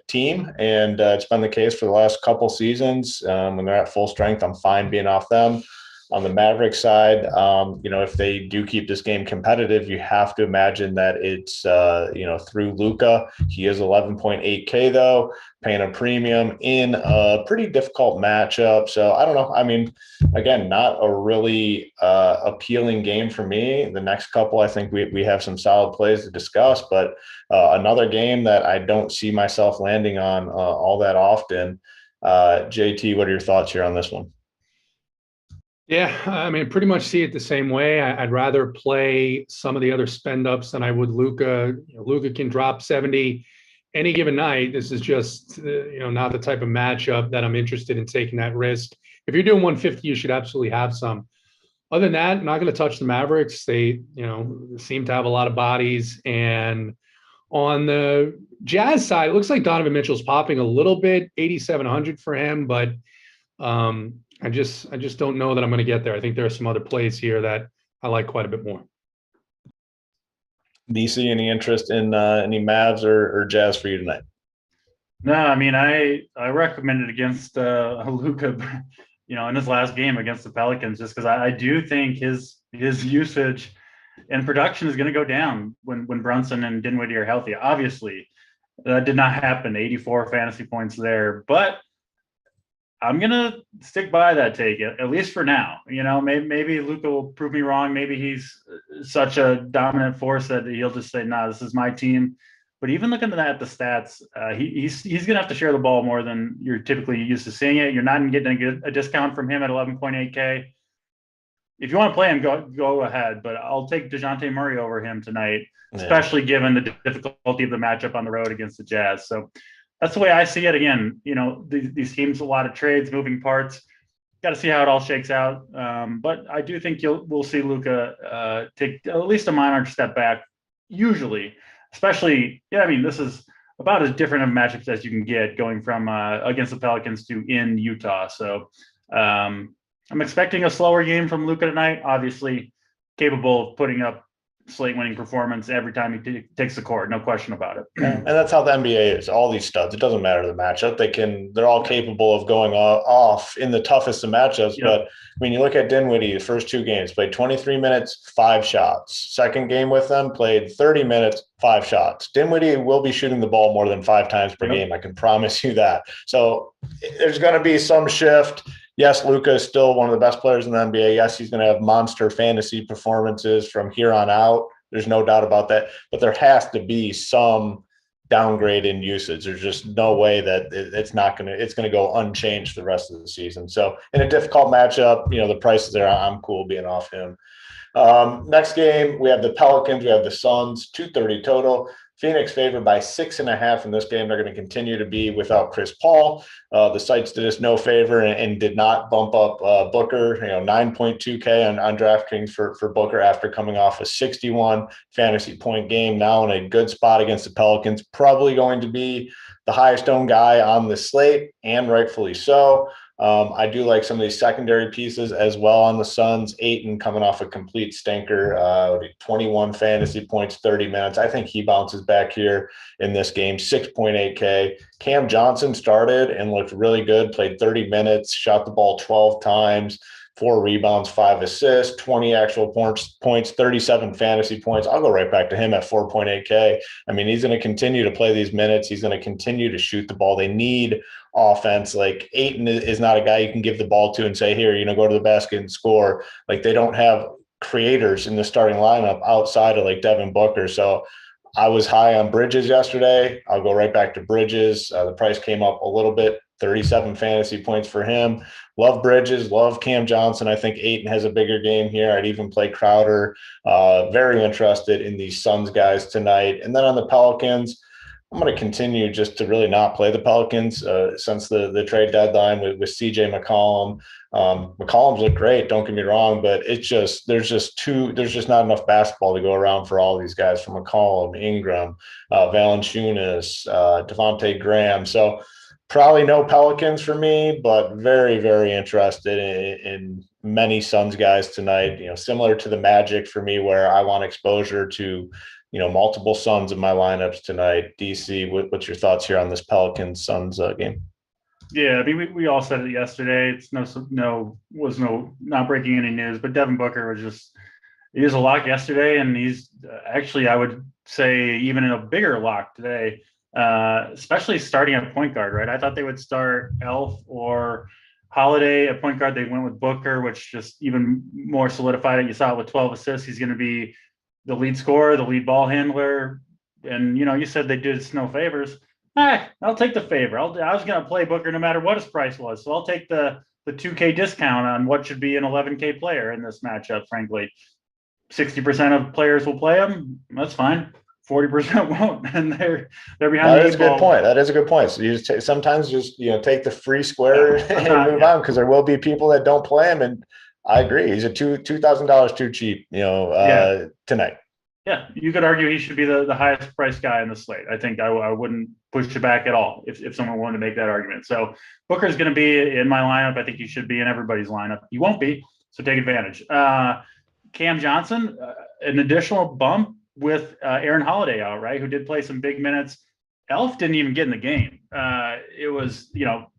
team. And it's been the case for the last couple seasons. When they're at full strength, I'm fine being off them. On the Mavericks side, if they do keep this game competitive, you have to imagine that it's, through Luka. He is 11.8K though, paying a premium in a pretty difficult matchup. So I don't know. I mean, again, not a really appealing game for me. The next couple, I think we have some solid plays to discuss, but another game that I don't see myself landing on all that often. JT, what are your thoughts here on this one? Yeah, I mean, pretty much see it the same way. I'd rather play some of the other spend ups than I would Luka. Luka can drop 70 any given night. This is just, not the type of matchup that I'm interested in taking that risk. If you're doing 150, you should absolutely have some. Other than that, I'm not going to touch the Mavericks. They, seem to have a lot of bodies. And on the Jazz side, it looks like Donovan Mitchell's popping a little bit, 8,700 for him, but I just don't know that I'm going to get there. I think there are some other plays here that I like quite a bit more. DC, any interest in any Mavs or Jazz for you tonight? No, I mean, I recommended against Luka, in his last game against the Pelicans, just because I do think his usage and production is going to go down when Brunson and Dinwiddie are healthy. Obviously, that did not happen. 84 fantasy points there, but I'm going to stick by that take, at least for now. Maybe Luka will prove me wrong. Maybe he's such a dominant force that he'll just say, nah, this is my team. But even looking at the stats, he's going to have to share the ball more than you're typically used to seeing it. You're not getting a discount from him at 11.8K. If you want to play him, go ahead. But I'll take DeJounte Murray over him tonight, especially given the difficulty of the matchup on the road against the Jazz. So that's the way I see it. Again, these teams, a lot of trades, moving parts. got to see how it all shakes out. But I do think we'll see Luka take at least a minor step back, usually, especially, I mean, this is about as different of matchups as you can get going from against the Pelicans to in Utah. So I'm expecting a slower game from Luka tonight, obviously capable of putting up slate winning performance every time he takes the court, no question about it. And that's how the NBA is. All these studs, it doesn't matter the matchup. They're all capable of going off in the toughest of matchups. Yep. But when you look at Dinwiddie, the first 2 games, played 23 minutes, 5 shots. Second game with them, played 30 minutes, 5 shots. Dinwiddie will be shooting the ball more than 5 times per game. I can promise you that. So there's going to be some shift. Yes, Luka is still one of the best players in the NBA. Yes, he's going to have monster fantasy performances from here on out. There's no doubt about that. But there has to be some downgrade in usage. There's just no way that it's going to go unchanged the rest of the season. So in a difficult matchup, the price is there. I'm cool being off him. Next game, we have the Pelicans. We have the Suns, 230 total. Phoenix favored by 6.5 in this game. They're going to continue to be without Chris Paul. The sites did us no favor and did not bump up Booker, 9.2K on DraftKings for Booker after coming off a 61 fantasy point game. Now in a good spot against the Pelicans, probably going to be the highest owned guy on the slate, and rightfully so. I do like some of these secondary pieces as well on the Suns. Ayton coming off a complete stinker, 21 fantasy points, 30 minutes. I think he bounces back here in this game, 6.8K. Cam Johnson started and looked really good, played 30 minutes, shot the ball 12 times, 4 rebounds, 5 assists, 20 actual points, 37 fantasy points. I'll go right back to him at 4.8K. I mean, he's going to continue to play these minutes. He's going to continue to shoot the ball. They need offense. Like, Ayton is not a guy you can give the ball to and say, here, go to the basket and score. Like, they don't have creators in the starting lineup outside of like Devin Booker. So I was high on Bridges yesterday. I'll go right back to Bridges. The price came up a little bit, 37 fantasy points for him. Love Bridges, love Cam Johnson. I think Ayton has a bigger game here. I'd even play Crowder. Very interested in these Suns guys tonight. And then on the Pelicans, I'm going to continue just to really not play the Pelicans since the trade deadline with CJ McCollum. McCollum's look great, don't get me wrong, but there's just not enough basketball to go around for all these guys, from McCollum, Ingram, Valanciunas, Devontae Graham. So probably no Pelicans for me, but very, very interested in many Suns guys tonight. Similar to the Magic for me, where I want exposure to multiple Suns in my lineups tonight. DC, what's your thoughts here on this Pelicans Suns game? Yeah, I mean, we all said it yesterday. It's not breaking any news, but Devin Booker he was a lock yesterday, and he's actually, I would say, even in a bigger lock today, especially starting at point guard, right? I thought they would start Elf or Holiday at point guard. They went with Booker, which just even more solidified it. You saw it with 12 assists. He's going to be the lead scorer, the lead ball handler. And, you said they did us no favors. I'll take the favor. I was going to play Booker no matter what his price was. So I'll take the 2K discount on what should be an 11K player in this matchup, frankly. 60% of players will play him. That's fine. 40% won't, and they're behind. That is a good point. That is a good point. So you sometimes take the free square and move on, because there will be people that don't play him. And I agree, he's a $2,000 too cheap. Tonight. Yeah, you could argue he should be the highest priced guy in the slate. I think I wouldn't push it back at all if someone wanted to make that argument. So Booker's going to be in my lineup. I think he should be in everybody's lineup. He won't be, so take advantage. Cam Johnson, an additional bump with Aaron Holiday out, right, who did play some big minutes. Elf didn't even get in the game. It was,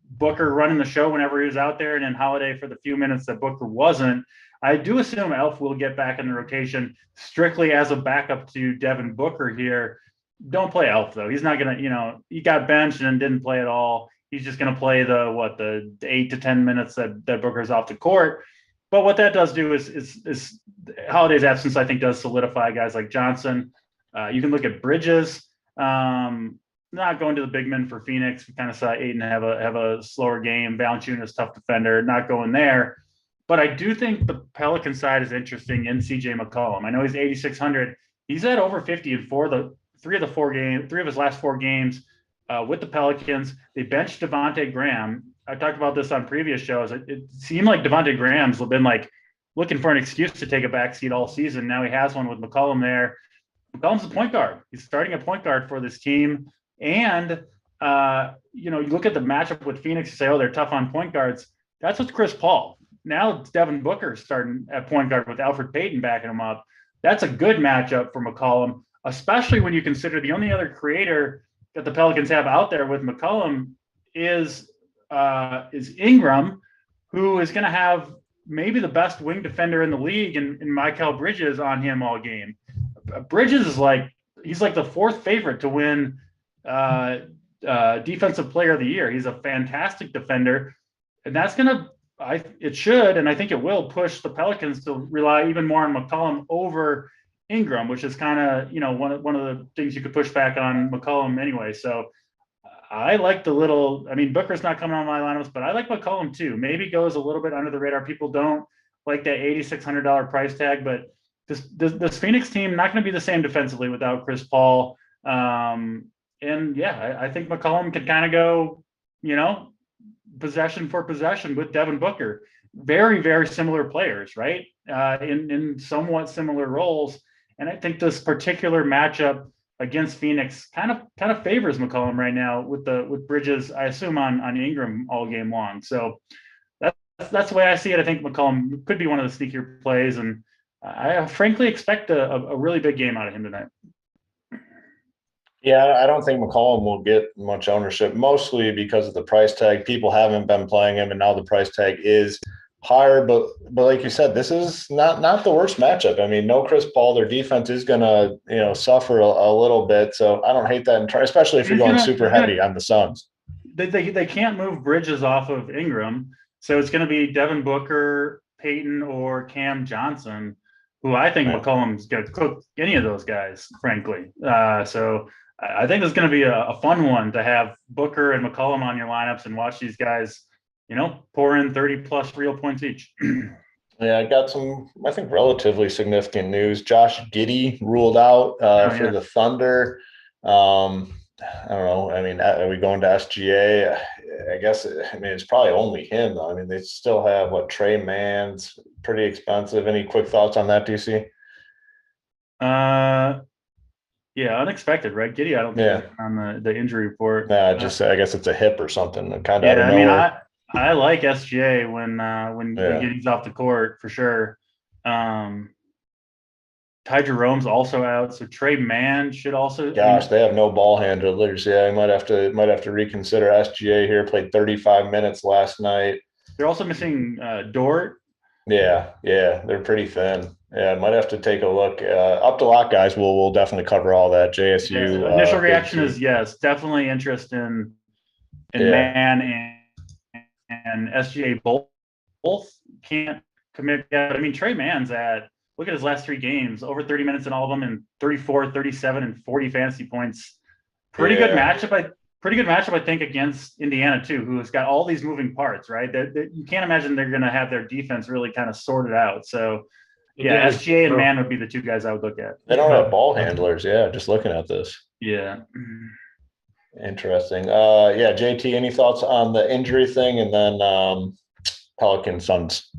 Booker running the show whenever he was out there, and then Holiday for the few minutes that Booker wasn't. I do assume Elf will get back in the rotation strictly as a backup to Devin Booker here. Don't play Elf, though. He's not going to, he got benched and didn't play at all. He's just going to play the 8 to 10 minutes that Booker's off the court. But what that does do is Holiday's absence, I think, does solidify guys like Johnson. You can look at Bridges. Not going to the big men for Phoenix. We kind of saw Ayton have a slower game. Valanciunas, tough defender, not going there. But I do think the Pelican side is interesting in CJ McCollum. I know he's 8,600. He's at over 50 in three of his last 4 games with the Pelicans. They benched Devontae Graham. I talked about this on previous shows. It seemed like Devontae Graham's been like looking for an excuse to take a backseat all season. Now he has one with McCollum there. McCollum's a point guard. He's starting a point guard for this team. And, you look at the matchup with Phoenix, you say, oh, they're tough on point guards. That's with Chris Paul. Now it's Devin Booker starting at point guard with Alfred Payton backing him up. That's a good matchup for McCollum, especially when you consider the only other creator that the Pelicans have out there with McCollum is Ingram, who is going to have maybe the best wing defender in the league, and Mikal Bridges on him all game. Bridges is he's like the fourth favorite to win defensive player of the year. He's a fantastic defender, and that's going to, it should, and I think it will push the Pelicans to rely even more on McCollum over Ingram, which is kind of, one of the things you could push back on McCollum anyway. So I like Booker's not coming on my lineups, but I like McCollum too. Maybe goes a little bit under the radar. People don't like that $8,600 price tag, but this Phoenix team not going to be the same defensively without Chris Paul. I think McCollum could kind of go, possession for possession with Devin Booker. Very, very similar players, right? In somewhat similar roles. And I think this particular matchup against Phoenix kind of favors McCollum right now with Bridges, I assume, on Ingram all game long. So that's the way I see it. I think McCollum could be one of the sneakier plays, and I frankly expect a really big game out of him tonight. Yeah, I don't think McCollum will get much ownership, mostly because of the price tag. People haven't been playing him, and now the price tag is higher. But like you said, this is not the worst matchup. I mean, no Chris Paul. Their defense is going to suffer a little bit. So I don't hate that, especially if you're going super heavy on the Suns. They can't move Bridges off of Ingram, so it's going to be Devin Booker, Peyton, or Cam Johnson, who I think McCollum's going to cook any of those guys, frankly. So I think it's going to be a fun one to have Booker and McCollum on your lineups and watch these guys, pour in 30-plus real points each. Yeah, I got some, I think, relatively significant news. Josh Giddey ruled out for the Thunder. I don't know. I mean, are we going to SGA? I guess, it's probably only him, though. I mean, they still have, Trey Mann's pretty expensive. Any quick thoughts on that, DC? Yeah, unexpected, right? Giddey, I don't think on the injury report. I guess it's a hip or something. Kind of. Yeah, I like SGA when Giddey's off the court for sure. Ty Jerome's also out, so Trey Mann should also. Gosh, they have no ball handlers. Yeah, I might have to reconsider SGA here. Played 35 minutes last night. They're also missing Dort. Yeah, they're pretty thin. Yeah, might have to take a look. Up to lock, guys. We'll definitely cover all that. JSU. Yeah, initial reaction is yes, definitely interest in Man and SGA both can't commit yet. I mean, Trey Mann's look at his last 3 games, over 30 minutes in all of them, and 34, 37, and 40 fantasy points. Pretty good matchup, I think, against Indiana too, who has got all these moving parts, right? You can't imagine they're going to have their defense really kind of sorted out. So, SGA and Mann would be the 2 guys I would look at. They don't have ball handlers. Yeah, just looking at this. Yeah. Interesting. JT, any thoughts on the injury thing, and then Pelicans Suns?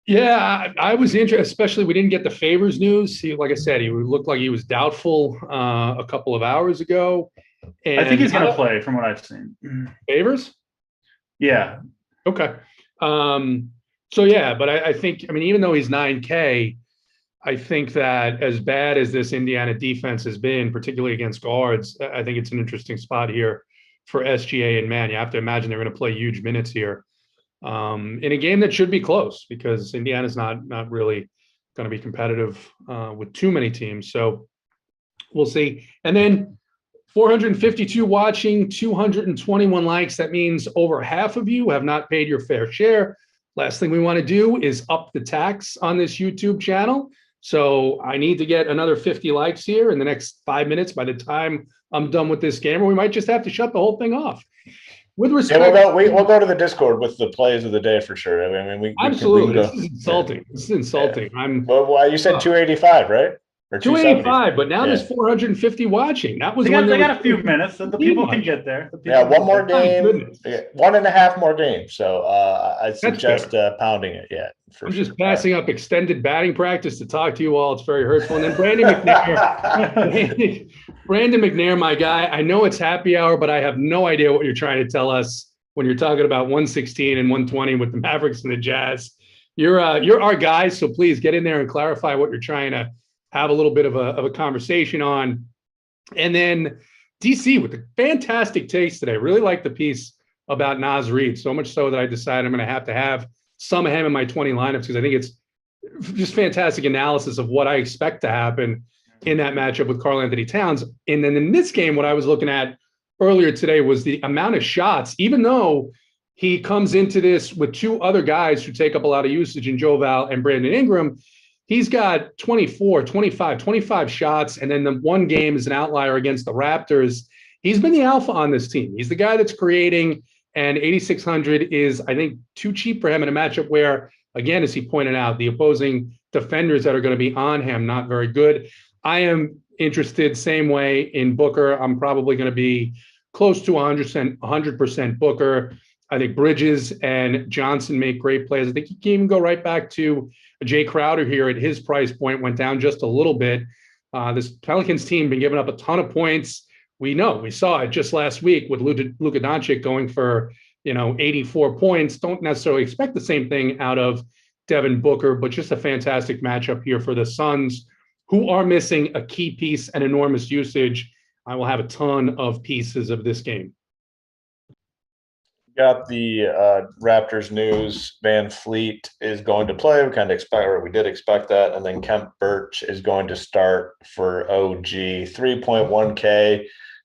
Yeah, I was interested, especially we didn't get the Favors news. Like I said, he looked like he was doubtful a couple of hours ago. And I think he's going to play from what I've seen. Favors? Yeah. Okay. But I think, even though he's 9K, I think that as bad as this Indiana defense has been, particularly against guards, I think it's an interesting spot here for SGA and Mann. You have to imagine they're going to play huge minutes here in a game that should be close, because Indiana's not really going to be competitive with too many teams. So we'll see. And then 452 watching, 221 likes. That means over half of you have not paid your fair share. Last thing we want to do is up the tax on this YouTube channel. So I need to get another 50 likes here in the next 5 minutes. By the time I'm done with this game, or we might just have to shut the whole thing off. With respect, we'll go to the Discord with the plays of the day for sure. We absolutely. This is insulting. Yeah. This is insulting. Well, you said 285, right? or 285, but now there's 450 watching. That was they got a few minutes, so the people can get there. One more game, 1.5 more games. So I suggest pounding it. Yeah, I'm just passing up extended batting practice to talk to you all. It's very hurtful. And then Brandon McNair, Brandon McNair, my guy. I know it's happy hour, but I have no idea what you're trying to tell us when you're talking about 116 and 120 with the Mavericks and the Jazz. You're our guy, so please get in there and clarify what you're trying to have a little bit of a conversation on. And then DC with the fantastic takes today. Really like the piece about Naz Reid, so much so that I decided I'm going to have some of him in my 20 lineups because I think it's just fantastic analysis of what I expect to happen in that matchup with Karl Anthony Towns. And then in this game, what I was looking at earlier today was the amount of shots, even though he comes into this with two other guys who take up a lot of usage in Joe Val and Brandon Ingram. He's got 24, 25 shots, and then the one game is an outlier against the Raptors. He's been the alpha on this team. He's the guy that's creating, and 8,600 is, I think, too cheap for him in a matchup where, again, as he pointed out, the opposing defenders that are going to be on him, not very good. I am interested same way in Booker. I'm probably going to be close to 100% Booker. I think Bridges and Johnson make great plays. I think you can even go right back to Jay Crowder here at his price point, went down just a little bit. This Pelicans team been giving up a ton of points. We saw it just last week with Luka Doncic going for 84 points. Don't necessarily expect the same thing out of Devin Booker, but just a fantastic matchup here for the Suns, who are missing a key piece and enormous usage. I will have a ton of pieces of this game. Got the Raptors news. Van Fleet is going to play. We did expect that. And then Kemp Birch is going to start for OG. 3.1K.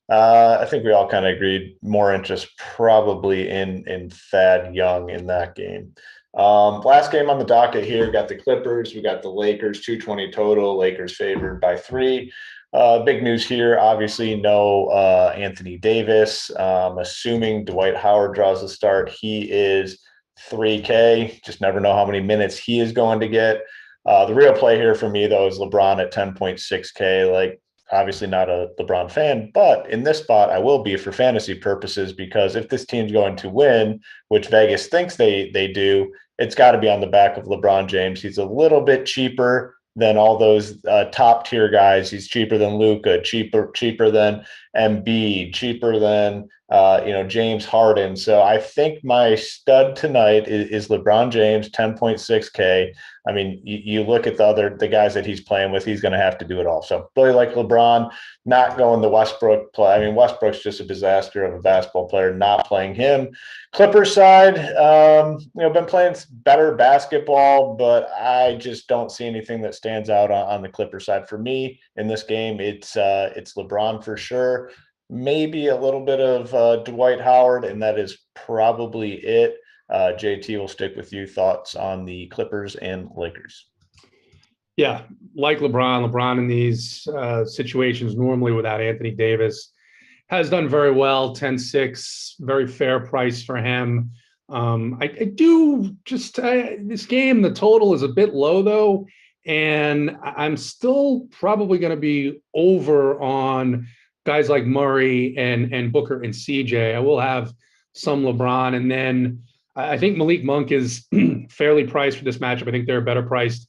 I think we all kind of agreed more interest probably in Thad Young in that game. Last game on the docket here, got the Clippers. We got the Lakers, 220 total. Lakers favored by 3. Big news here, obviously no Anthony Davis. Assuming Dwight Howard draws the start, he is 3K. Just never know how many minutes he is going to get. The real play here for me, though, is LeBron at 10.6K. Like, obviously not a LeBron fan, but in this spot, I will be for fantasy purposes, because if this team's going to win, which Vegas thinks they do, it's got to be on the back of LeBron James. He's a little bit cheaper than all those top tier guys. He's cheaper than Luka, cheaper than Embiid, cheaper than James Harden. So I think my stud tonight is LeBron James, 10.6K. I mean, you look at the guys that he's playing with, he's going to have to do it all. So really like LeBron, not going the Westbrook play. I mean, Westbrook's just a disaster of a basketball player, not playing him. Clippers side, been playing better basketball, but I just don't see anything that stands out on the Clippers side. For me in this game, it's LeBron for sure. Maybe a little bit of Dwight Howard, and that is probably it. JT, will stick with you. Thoughts on the Clippers and Lakers? Yeah, like LeBron in these situations, normally without Anthony Davis, has done very well. 10-6, very fair price for him. I do just this game, the total is a bit low though, and I'm still probably going to be over on guys like Murray and Booker and CJ. I will have some LeBron, and then I think Malik Monk is fairly priced for this matchup. I think they're better priced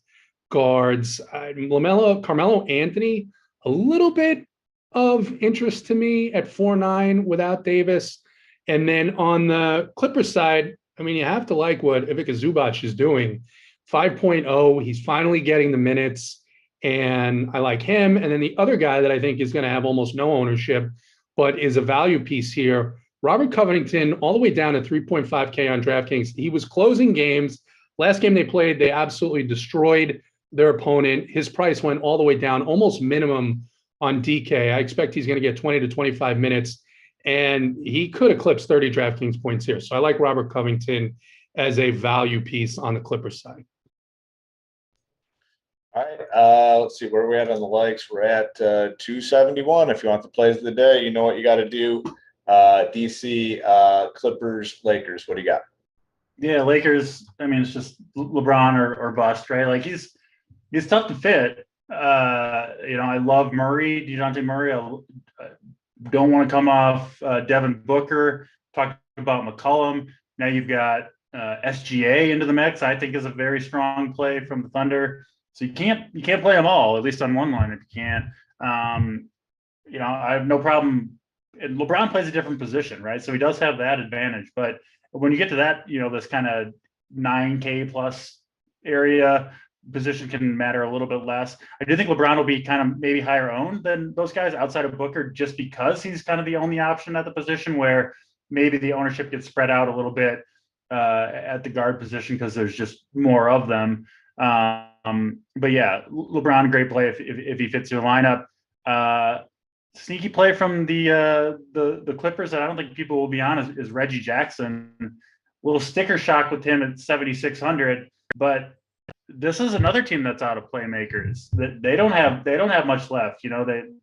guards. Carmelo Anthony, a little bit of interest to me at 4.9 without Davis. And then on the Clippers side, I mean, you have to like what Ivica Zubac is doing. 5.0, he's finally getting the minutes, and I like him. And then the other guy that I think is going to have almost no ownership, but is a value piece here, Robert Covington, all the way down to 3.5K on DraftKings. He was closing games. Last game they played, they absolutely destroyed their opponent. His price went all the way down, almost minimum on DK. I expect he's going to get 20 to 25 minutes, and he could eclipse 30 DraftKings points here. So I like Robert Covington as a value piece on the Clippers side. All right, let's see where we're at on the likes. We're at 271. If you want the plays of the day, you know what you got to do. DC, Clippers, Lakers. What do you got? Yeah, Lakers. I mean, it's just LeBron or bust, right? Like he's tough to fit. I love Murray, DeJounte Murray. I don't want to come off Devin Booker. Talked about McCollum. Now you've got SGA into the mix. I think is a very strong play from the Thunder. So you can't play them all, at least on one line if you can. I have no problem. And LeBron plays a different position, right? So he does have that advantage. But when you get to that, this kind of 9K plus area, position can matter a little bit less. I do think LeBron will be kind of maybe higher owned than those guys outside of Booker, just because he's kind of the only option at the position where maybe the ownership gets spread out a little bit at the guard position because there's just more of them. But yeah, LeBron, great play if he fits your lineup. Sneaky play from the Clippers that I don't think people will be on is Reggie Jackson. Little sticker shock with him at 7,600, but this is another team that's out of playmakers. That they don't have much left.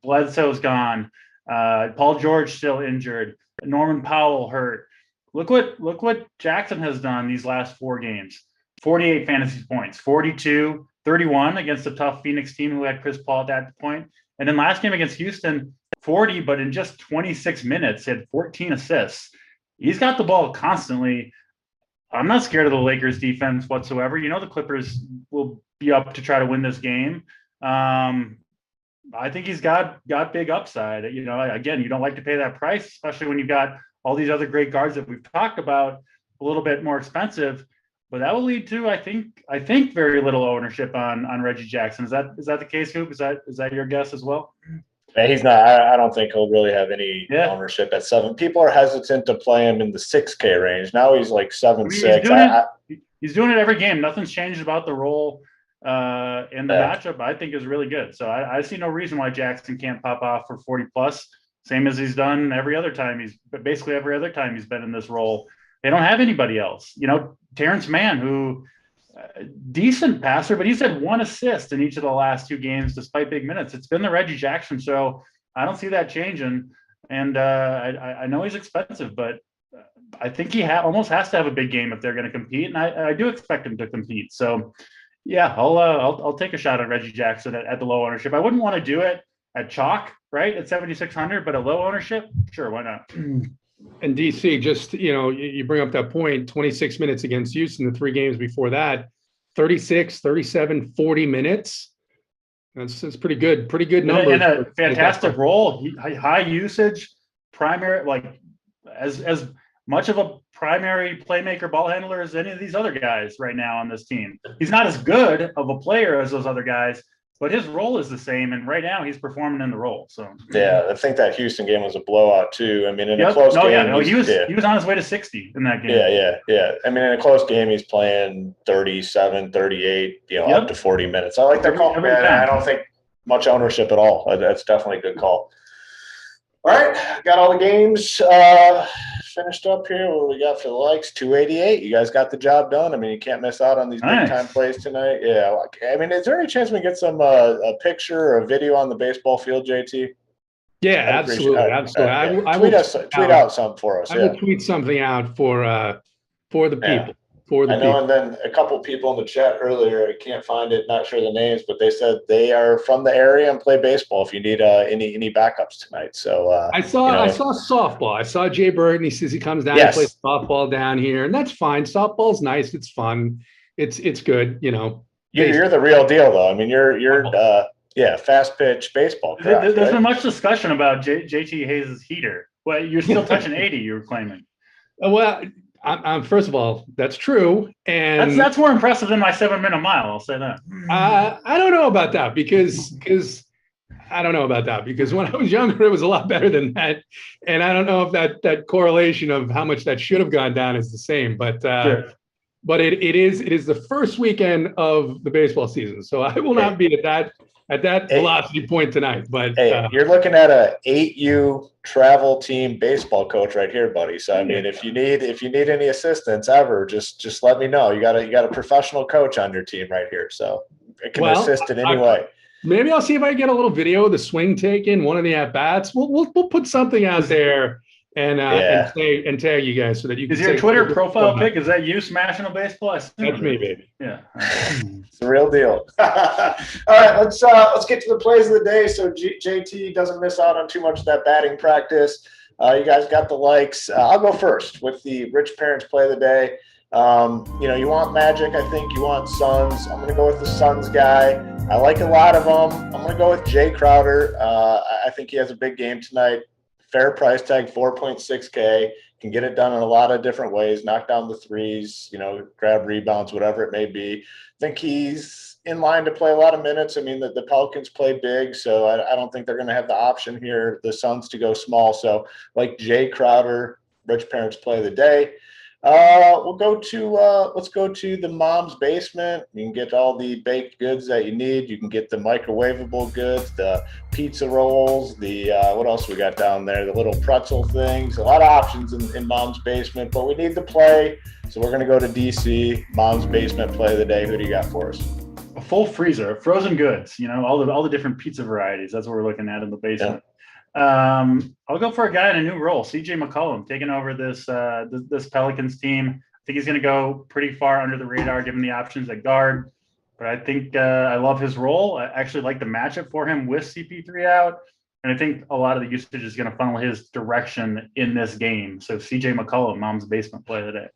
Bledsoe's gone. Paul George still injured. Norman Powell hurt. Look what Jackson has done these last 4 games. 48 fantasy points, 42, 31 against a tough Phoenix team who had Chris Paul at that point. And then last game against Houston, 40, but in just 26 minutes, he had 14 assists. He's got the ball constantly. I'm not scared of the Lakers defense whatsoever. The Clippers will be up to try to win this game. I think he's got big upside. Again, you don't like to pay that price, especially when you've got all these other great guards that we've talked about, a little bit more expensive. But that will lead to, I think, very little ownership on Reggie Jackson. Is that the case, Hoop? Is that your guess as well? Yeah, he's not. I don't think he'll really have any ownership at 7. People are hesitant to play him in the 6K range. Now he's like 7.6. He's doing it every game. Nothing's changed about the role, and the matchup I think is really good. So I see no reason why Jackson can't pop off for 40 plus, same as he's done every other time he's been in this role. They don't have anybody else. Terrence Mann, who decent passer, but he's had 1 assist in each of the last 2 games despite big minutes. It's been the Reggie Jackson show. I don't see that changing. And I know he's expensive, but I think he almost has to have a big game if they're going to compete. And I do expect him to compete. So yeah, I'll take a shot at Reggie Jackson at the low ownership. I wouldn't want to do it at chalk, right? At 7,600, but a low ownership. Sure. Why not? And DC, just, you bring up that point, 26 minutes against Houston, the 3 games before that, 36, 37, 40 minutes. That's pretty good. Pretty good number. In a fantastic role, high usage, primary, like as much of a primary playmaker ball handler as any of these other guys right now on this team. He's not as good of a player as those other guys, but his role is the same, and right now he's performing in the role. So yeah, I think that Houston game was a blowout too. I mean, in a close game, he was on his way to 60 in that game. Yeah. I mean, in a close game, he's playing 37, 38, up to 40 minutes. I like that call, man. I don't think much ownership at all. That's definitely a good call. All right, got all the games finished up here. What do we got for the likes? 288. You guys got the job done. I mean, you can't miss out on these big time plays tonight. Yeah. I mean, is there any chance we get some a picture or a video on the baseball field, JT? Yeah, absolutely. I tweet out something for us. I will tweet something out for the people. Yeah. I know, and then a couple people in the chat earlier, I can't find it, not sure the names, but they said they are from the area and play baseball if you need any backups tonight. So I saw softball. I saw Jay Burton. He says he comes down and plays softball down here, and that's fine. Softball's nice. It's fun. It's good. You're the real deal, though. I mean, you're fast pitch baseball. There's been much discussion about JT Hayes' heater. Well, you're still touching 80. You were claiming. Well. I'm first of all, that's true, and that's more impressive than my 7-minute mile. I'll say that. I don't know about that because when I was younger, it was a lot better than that, and I don't know if that correlation of how much that should have gone down is the same. But sure. But it is the first weekend of the baseball season, so I will not be at that velocity point tonight. But you're looking at a 8U travel team baseball coach right here, buddy. So I mean, if you need any assistance ever, just let me know. You got a professional coach on your team right here, so it can assist in any way. Maybe I'll see if I can get a little video of the swing taken, one of the at bats. We'll put something out there and tag you guys so that you can. Is your Twitter profile pic? Is that you smashing a baseball? That's me, baby. Yeah, it's the real deal. All right, let's get to the plays of the day so JT doesn't miss out on too much of that batting practice. You guys got the likes. I'll go first with the rich parents play of the day. You want Magic. I think you want Suns. I'm going to go with the Suns guy. I like a lot of them. I'm going to go with Jay Crowder. I think he has a big game tonight. Fair price tag, 4.6K. Can get it done in a lot of different ways. Knock down the threes, grab rebounds, whatever it may be. I think he's in line to play a lot of minutes. I mean, the Pelicans play big, so I don't think they're going to have the option here, the Suns, to go small. So like Jay Crowder, rich parents play of the day. Let's go to the mom's basement. You can get all the baked goods that you need. You can get the microwavable goods, the pizza rolls, what else we got down there? The little pretzel things. A lot of options in mom's basement, but we need the play. So we're going to go to DC, mom's basement play of the day. Who do you got for us? A full freezer, frozen goods, all the different pizza varieties. That's what we're looking at in the basement. Yeah. I'll go for a guy in a new role, CJ McCollum, taking over this Pelicans team. I think he's going to go pretty far under the radar, given the options at guard. But I think I love his role. I actually like the matchup for him with CP3 out. And I think a lot of the usage is going to funnel his direction in this game. So CJ McCollum, mom's basement play of the day.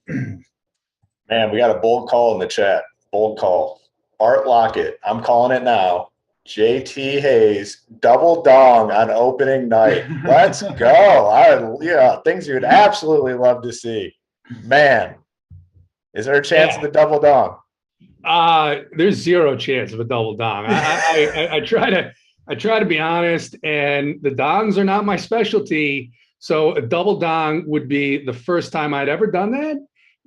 Man, we got a bold call in the chat. Bold call. Art Lockett. I'm calling it now. JT Hayes, double dong on opening night. Let's go. Things you would absolutely love to see. Man, is there a chance of the double dong? There's zero chance of a double dong. I try to be honest, and the dongs are not my specialty. So a double dong would be the first time I'd ever done that.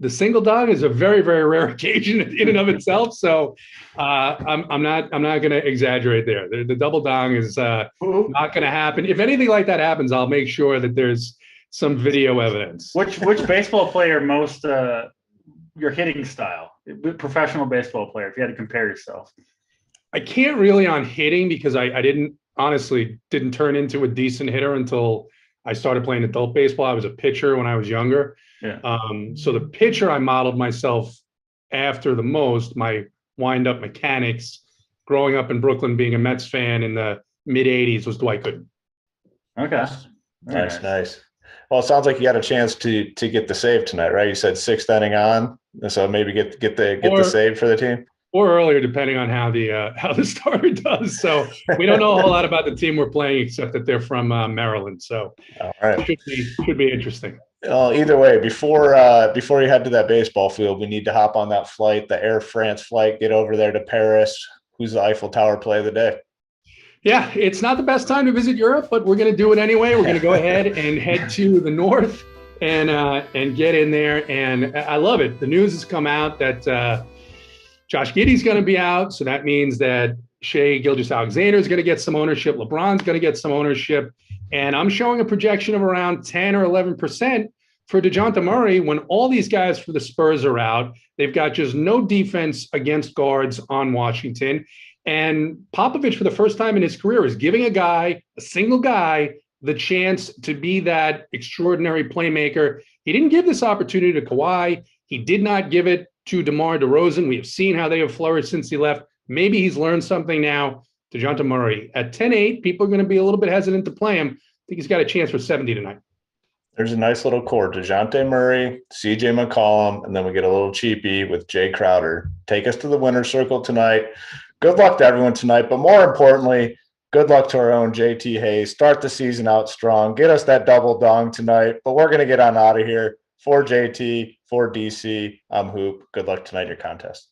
The single dong is a very, very rare occasion in and of itself. So I'm not going to exaggerate there. The double dong is not going to happen. If anything like that happens, I'll make sure that there's some video evidence. Which baseball player most your hitting style? Professional baseball player, if you had to compare yourself. I can't really on hitting because I didn't turn into a decent hitter until I started playing adult baseball. I was a pitcher when I was younger. Yeah. So the pitcher I modeled myself after the most, my wind-up mechanics, growing up in Brooklyn, being a Mets fan in the mid-'80s, was Dwight Gooden. Okay. Nice. Well, it sounds like you got a chance to get the save tonight, right? You said 6th inning on, so maybe get the save for the team. Or earlier, depending on how the starter does. So we don't know a whole lot about the team we're playing, except that they're from Maryland. So all right. should be interesting. Either way, before you head to that baseball field, we need to hop on that flight, the Air France flight, get over there to Paris. Who's the Eiffel Tower play of the day? Yeah, it's not the best time to visit Europe, but we're going to do it anyway. We're going to go ahead and head to the north and get in there. And I love it. The news has come out that Josh Giddey's going to be out. So that means that Shai Gilgeous-Alexander is going to get some ownership. LeBron's going to get some ownership. And I'm showing a projection of around 10 or 11% for DeJounte Murray when all these guys for the Spurs are out. They've got just no defense against guards on Washington. And Popovich, for the first time in his career, is giving a single guy, the chance to be that extraordinary playmaker. He didn't give this opportunity to Kawhi. He did not give it to DeMar DeRozan. We have seen how they have flourished since he left. Maybe he's learned something now. DeJounte Murray at 10-8, people are going to be a little bit hesitant to play him. I think he's got a chance for 70 tonight. There's a nice little core. DeJounte Murray, CJ McCollum, and then we get a little cheapy with Jay Crowder. Take us to the winner's circle tonight. Good luck to everyone tonight, but more importantly, good luck to our own JT Hayes. Start the season out strong. Get us that double dong tonight, but we're going to get on out of here. For JT, for DC, I'm Hoop. Good luck tonight in your contest.